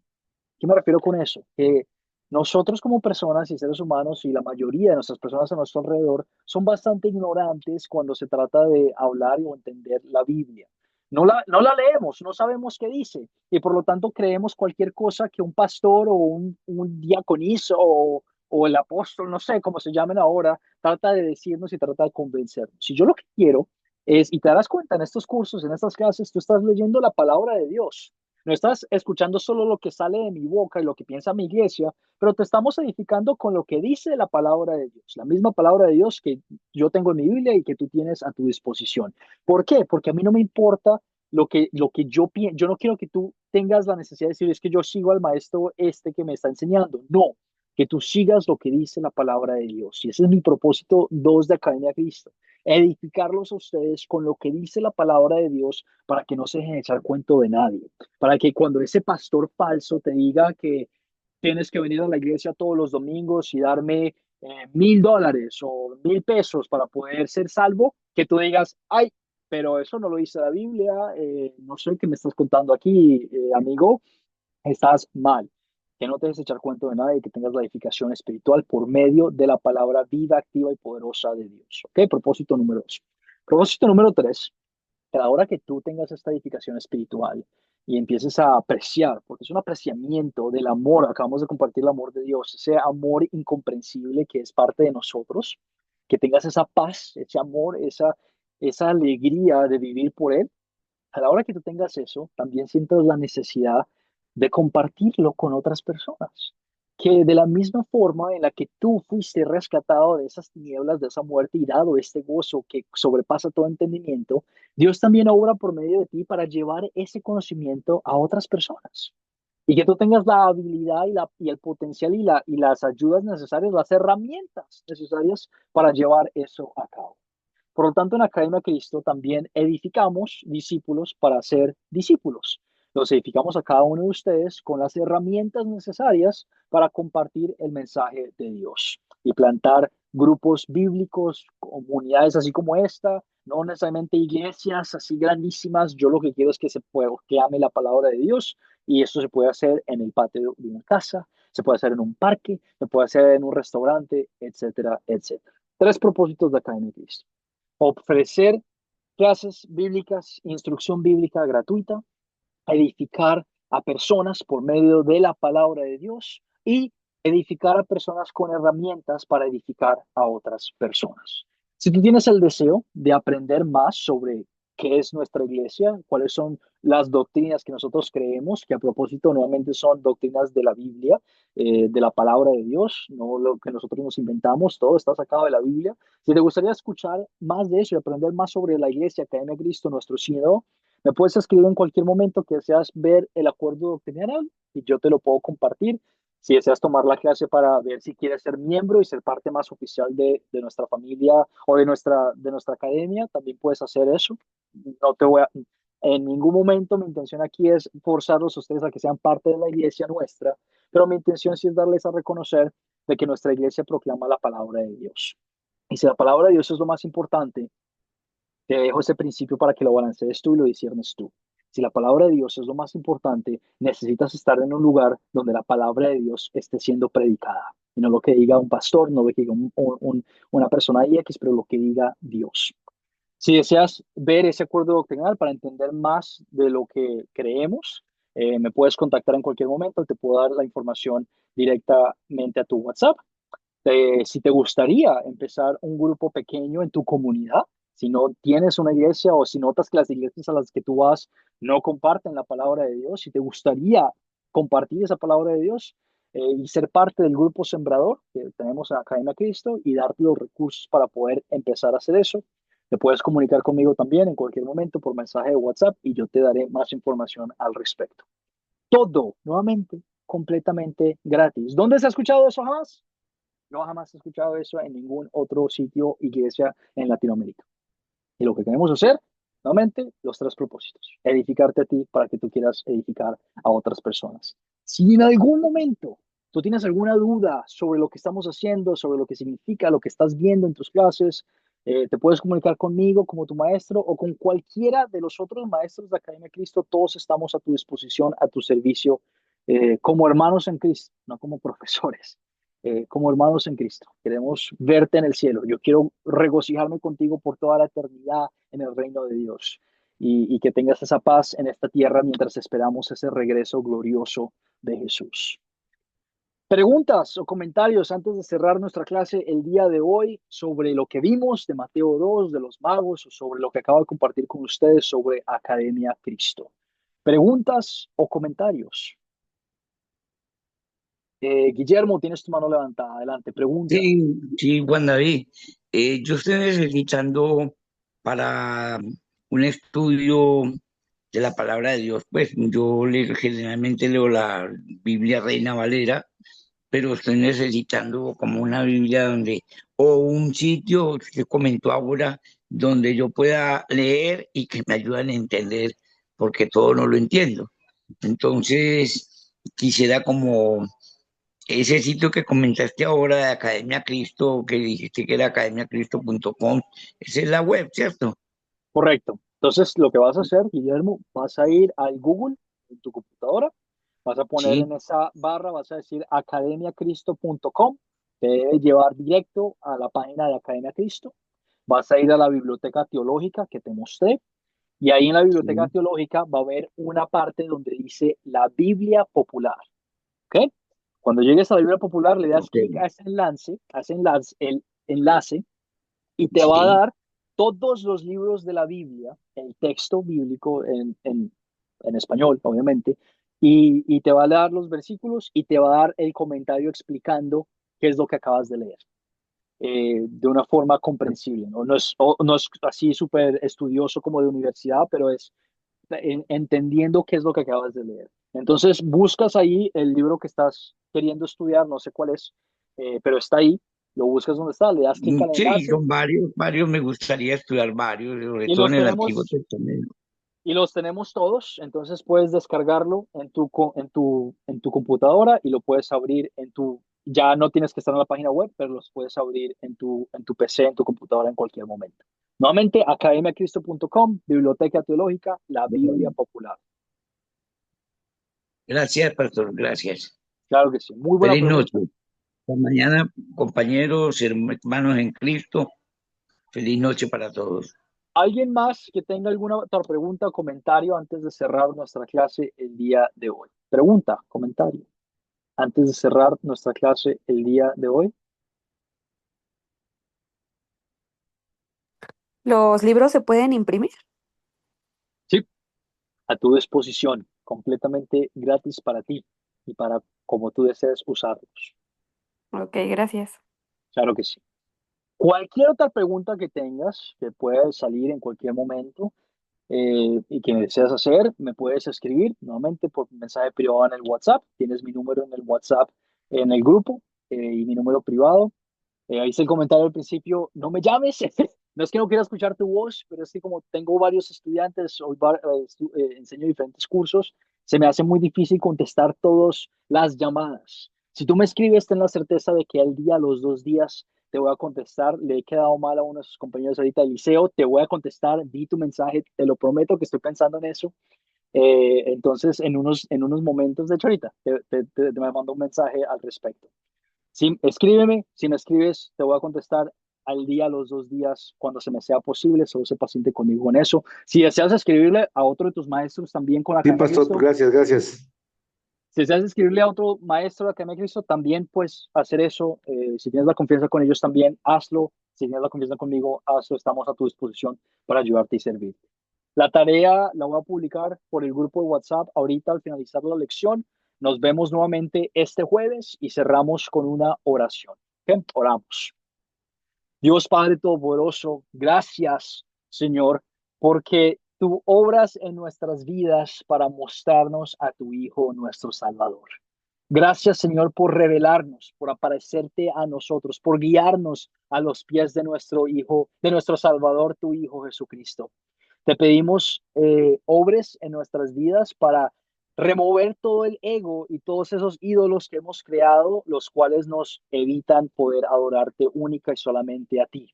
¿Qué me refiero con eso? Que nosotros como personas y seres humanos y la mayoría de nuestras personas a nuestro alrededor son bastante ignorantes cuando se trata de hablar o entender la Biblia. No la leemos, no sabemos qué dice y por lo tanto creemos cualquier cosa que un pastor o un diaconizo o el apóstol, no sé cómo se llamen ahora, trata de decirnos y trata de convencernos. Si yo lo que quiero es, y te darás cuenta en estos cursos, en estas clases, tú estás leyendo la palabra de Dios. No estás escuchando solo lo que sale de mi boca y lo que piensa mi iglesia, pero te estamos edificando con lo que dice la palabra de Dios, la misma palabra de Dios que yo tengo en mi Biblia y que tú tienes a tu disposición. ¿Por qué? Porque a mí no me importa lo que yo pienso. Yo no quiero que tú tengas la necesidad de decir, es que yo sigo al maestro este que me está enseñando. No, que tú sigas lo que dice la palabra de Dios. Y ese es mi propósito 2 de Academia Cristo, edificarlos a ustedes con lo que dice la palabra de Dios para que no se dejen echar cuento de nadie, para que cuando ese pastor falso te diga que tienes que venir a la iglesia todos los domingos y darme $1,000 o $1,000 para poder ser salvo, que tú digas, ay, pero eso no lo dice la Biblia, no sé qué me estás contando aquí, amigo, estás mal. Que no te dejes echar cuento de nada y que tengas la edificación espiritual por medio de la palabra viva, activa y poderosa de Dios. ¿Ok? Propósito número 2. Propósito número 3, que a la hora que tú tengas esta edificación espiritual y empieces a apreciar, porque es un apreciamiento del amor, acabamos de compartir el amor de Dios, ese amor incomprensible que es parte de nosotros, que tengas esa paz, ese amor, esa alegría de vivir por Él. A la hora que tú tengas eso, también sientas la necesidad de compartirlo con otras personas. Que de la misma forma en la que tú fuiste rescatado de esas tinieblas, de esa muerte y dado este gozo que sobrepasa todo entendimiento, Dios también obra por medio de ti para llevar ese conocimiento a otras personas. Y que tú tengas la habilidad y el potencial y las ayudas necesarias, las herramientas necesarias para llevar eso a cabo. Por lo tanto, en Academia Cristo también edificamos discípulos para ser discípulos. Los edificamos a cada uno de ustedes con las herramientas necesarias para compartir el mensaje de Dios y plantar grupos bíblicos, comunidades así como esta, no necesariamente iglesias así grandísimas. Yo lo que quiero es que que ame la palabra de Dios, y esto se puede hacer en el patio de una casa, se puede hacer en un parque, se puede hacer en un restaurante, etcétera, etcétera. 3 propósitos de Academia Cristo: ofrecer clases bíblicas, instrucción bíblica gratuita, edificar a personas por medio de la palabra de Dios y edificar a personas con herramientas para edificar a otras personas. Si tú tienes el deseo de aprender más sobre qué es nuestra iglesia, cuáles son las doctrinas que nosotros creemos, que a propósito nuevamente son doctrinas de la Biblia, de la palabra de Dios, no lo que nosotros nos inventamos, todo está sacado de la Biblia. Si te gustaría escuchar más de eso y aprender más sobre la iglesia, Academia Cristo, nuestro sínodo, me puedes escribir en cualquier momento que deseas ver el acuerdo doctrinal y yo te lo puedo compartir. Si deseas tomar la clase para ver si quieres ser miembro y ser parte más oficial de nuestra familia o de nuestra academia, también puedes hacer eso. No te voy a, en ningún momento mi intención aquí es forzarlos a ustedes a que sean parte de la iglesia nuestra, pero mi intención sí es darles a reconocer de que nuestra iglesia proclama la palabra de Dios. Y si la palabra de Dios es lo más importante, te dejo ese principio para que lo balancees tú y lo disiernes tú. Si la palabra de Dios es lo más importante, necesitas estar en un lugar donde la palabra de Dios esté siendo predicada. Y no lo que diga un pastor, no lo que diga una persona X, pero lo que diga Dios. Si deseas ver ese acuerdo doctrinal para entender más de lo que creemos, me puedes contactar en cualquier momento. Te puedo dar la información directamente a tu WhatsApp. Si te gustaría empezar un grupo pequeño en tu comunidad, si no tienes una iglesia o si notas que las iglesias a las que tú vas no comparten la palabra de Dios, si te gustaría compartir esa palabra de Dios y ser parte del grupo sembrador que tenemos en Academia Cristo y darte los recursos para poder empezar a hacer eso, te puedes comunicar conmigo también en cualquier momento por mensaje de WhatsApp y yo te daré más información al respecto. Todo, nuevamente, completamente gratis. ¿Dónde se ha escuchado eso jamás? No jamás he escuchado eso en ningún otro sitio, iglesia en Latinoamérica. Y lo que queremos hacer, nuevamente, los 3 propósitos. Edificarte a ti para que tú quieras edificar a otras personas. Si en algún momento tú tienes alguna duda sobre lo que estamos haciendo, sobre lo que significa, lo que estás viendo en tus clases, te puedes comunicar conmigo como tu maestro o con cualquiera de los otros maestros de Academia Cristo. Todos estamos a tu disposición, a tu servicio, como hermanos en Cristo, no como profesores, como hermanos en Cristo. Queremos verte en el cielo. Yo quiero regocijarme contigo por toda la eternidad en el reino de Dios y que tengas esa paz en esta tierra mientras esperamos ese regreso glorioso de Jesús. Preguntas o comentarios antes de cerrar nuestra clase el día de hoy sobre lo que vimos de Mateo 2, de los magos, o sobre lo que acabo de compartir con ustedes sobre Academia Cristo. ¿Preguntas o comentarios? Guillermo, tienes tu mano levantada. Adelante, pregunta. Sí, sí, Juan David. Yo estoy necesitando para un estudio de la palabra de Dios. Pues generalmente leo la Biblia Reina Valera, pero estoy necesitando como una Biblia o un sitio que comentó ahora, donde yo pueda leer y que me ayuden a entender, porque todo no lo entiendo. Entonces, quisiera como ese sitio que comentaste ahora de Academia Cristo, que dijiste que era academiacristo.com, esa es la web, ¿cierto? Correcto. Entonces, lo que vas a hacer, Guillermo, vas a ir al Google en tu computadora, vas a poner Sí, en esa barra, vas a decir academiacristo.com, te debe llevar directo a la página de Academia Cristo, vas a ir a la biblioteca teológica que te mostré, y ahí en la biblioteca sí, teológica va a haber una parte donde dice la Biblia popular, ¿ok? Cuando llegues a la Biblia popular, le das ok, clic a ese enlace, el enlace, y te va a sí. dar todos los libros de la Biblia, el texto bíblico en español, obviamente, y te va a dar los versículos y te va a dar el comentario explicando qué es lo que acabas de leer, de una forma comprensible. ¿No? No es así súper estudioso como de universidad, pero es entendiendo qué es lo que acabas de leer. Entonces buscas ahí el libro que estás queriendo estudiar, no sé cuál es, pero está ahí, lo buscas donde está, le das clic al Sí, enlace son varios, me gustaría estudiar varios, sobre y todo en el Antiguo Testamento. los tenemos todos, entonces puedes descargarlo en tu computadora y lo puedes abrir ya no tienes que estar en la página web, pero los puedes abrir en tu PC, en tu computadora en cualquier momento. Nuevamente, academiacristo.com, Biblioteca Teológica, la Biblia Popular. Gracias, pastor, gracias. Claro que sí, muy buena Feliz pregunta. noche. Hasta mañana, compañeros, hermanos en Cristo. Feliz noche para todos. ¿Alguien más que tenga alguna otra pregunta o comentario antes de cerrar nuestra clase el día de hoy? Pregunta, comentario, antes de cerrar nuestra clase el día de hoy. ¿Los libros se pueden imprimir? Sí, a tu disposición, completamente gratis para ti y para como tú desees usarlos. Ok, gracias. Claro que sí. Cualquier otra pregunta que tengas, que puede salir en cualquier momento y que deseas hacer, me puedes escribir nuevamente por mensaje privado en el WhatsApp. Tienes mi número en el WhatsApp en el grupo y mi número privado. Ahí hice el comentario al principio, no me llames. No es que no quiera escuchar tu voz, pero es que como tengo varios estudiantes, hoy enseño diferentes cursos, se me hace muy difícil contestar todas las llamadas. Si tú me escribes, ten la certeza de que al día, los 2 días, te voy a contestar. Le he quedado mal a uno de sus compañeros ahorita, Eliseo, te voy a contestar, vi tu mensaje, te lo prometo que estoy pensando en eso. Entonces, en unos momentos, de hecho ahorita, me mando un mensaje al respecto. Sí, escríbeme, si me escribes, te voy a contestar al día, los 2 días, cuando se me sea posible, solo sé paciente conmigo en eso. Si deseas escribirle a otro de tus maestros también con la Sí, Academia de pastor, Cristo, gracias, gracias. si deseas escribirle a otro maestro de la Academia de Cristo, también puedes hacer eso. Si tienes la confianza con ellos también, hazlo. Si tienes la confianza conmigo, hazlo. Estamos a tu disposición para ayudarte y servirte. La tarea la voy a publicar por el grupo de WhatsApp ahorita al finalizar la lección. Nos vemos nuevamente este jueves y cerramos con una oración. ¿Ok? Oramos. Dios Padre Todopoderoso, gracias, Señor, porque tú obras en nuestras vidas para mostrarnos a tu Hijo, nuestro Salvador. Gracias, Señor, por revelarnos, por aparecerte a nosotros, por guiarnos a los pies de nuestro Hijo, de nuestro Salvador, tu Hijo Jesucristo. Te pedimos obres en nuestras vidas para remover todo el ego y todos esos ídolos que hemos creado, los cuales nos evitan poder adorarte única y solamente a ti.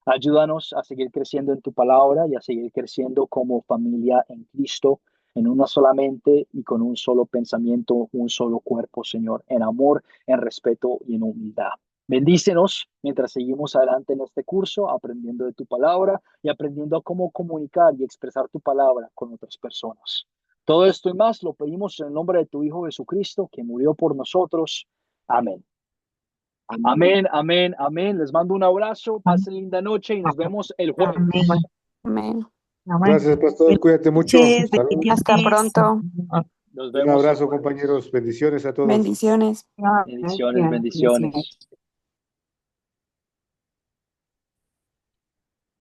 Ayúdanos a seguir creciendo en tu palabra y a seguir creciendo como familia en Cristo, en una solamente y con un solo pensamiento, un solo cuerpo, Señor, en amor, en respeto y en humildad. Bendícenos mientras seguimos adelante en este curso, aprendiendo de tu palabra y aprendiendo a cómo comunicar y expresar tu palabra con otras personas. Todo esto y más lo pedimos en el nombre de tu Hijo Jesucristo, que murió por nosotros. Amén. Amén. Amén, amén, amén. Les mando un abrazo, pasen linda noche y nos vemos el Amén. jueves. Amén. Gracias, pastor. Cuídate mucho. Noches, Salud. Hasta bendiciones. pronto. Nos Un vemos. abrazo, compañeros. Bendiciones a todos. Bendiciones. Bendiciones, bendiciones.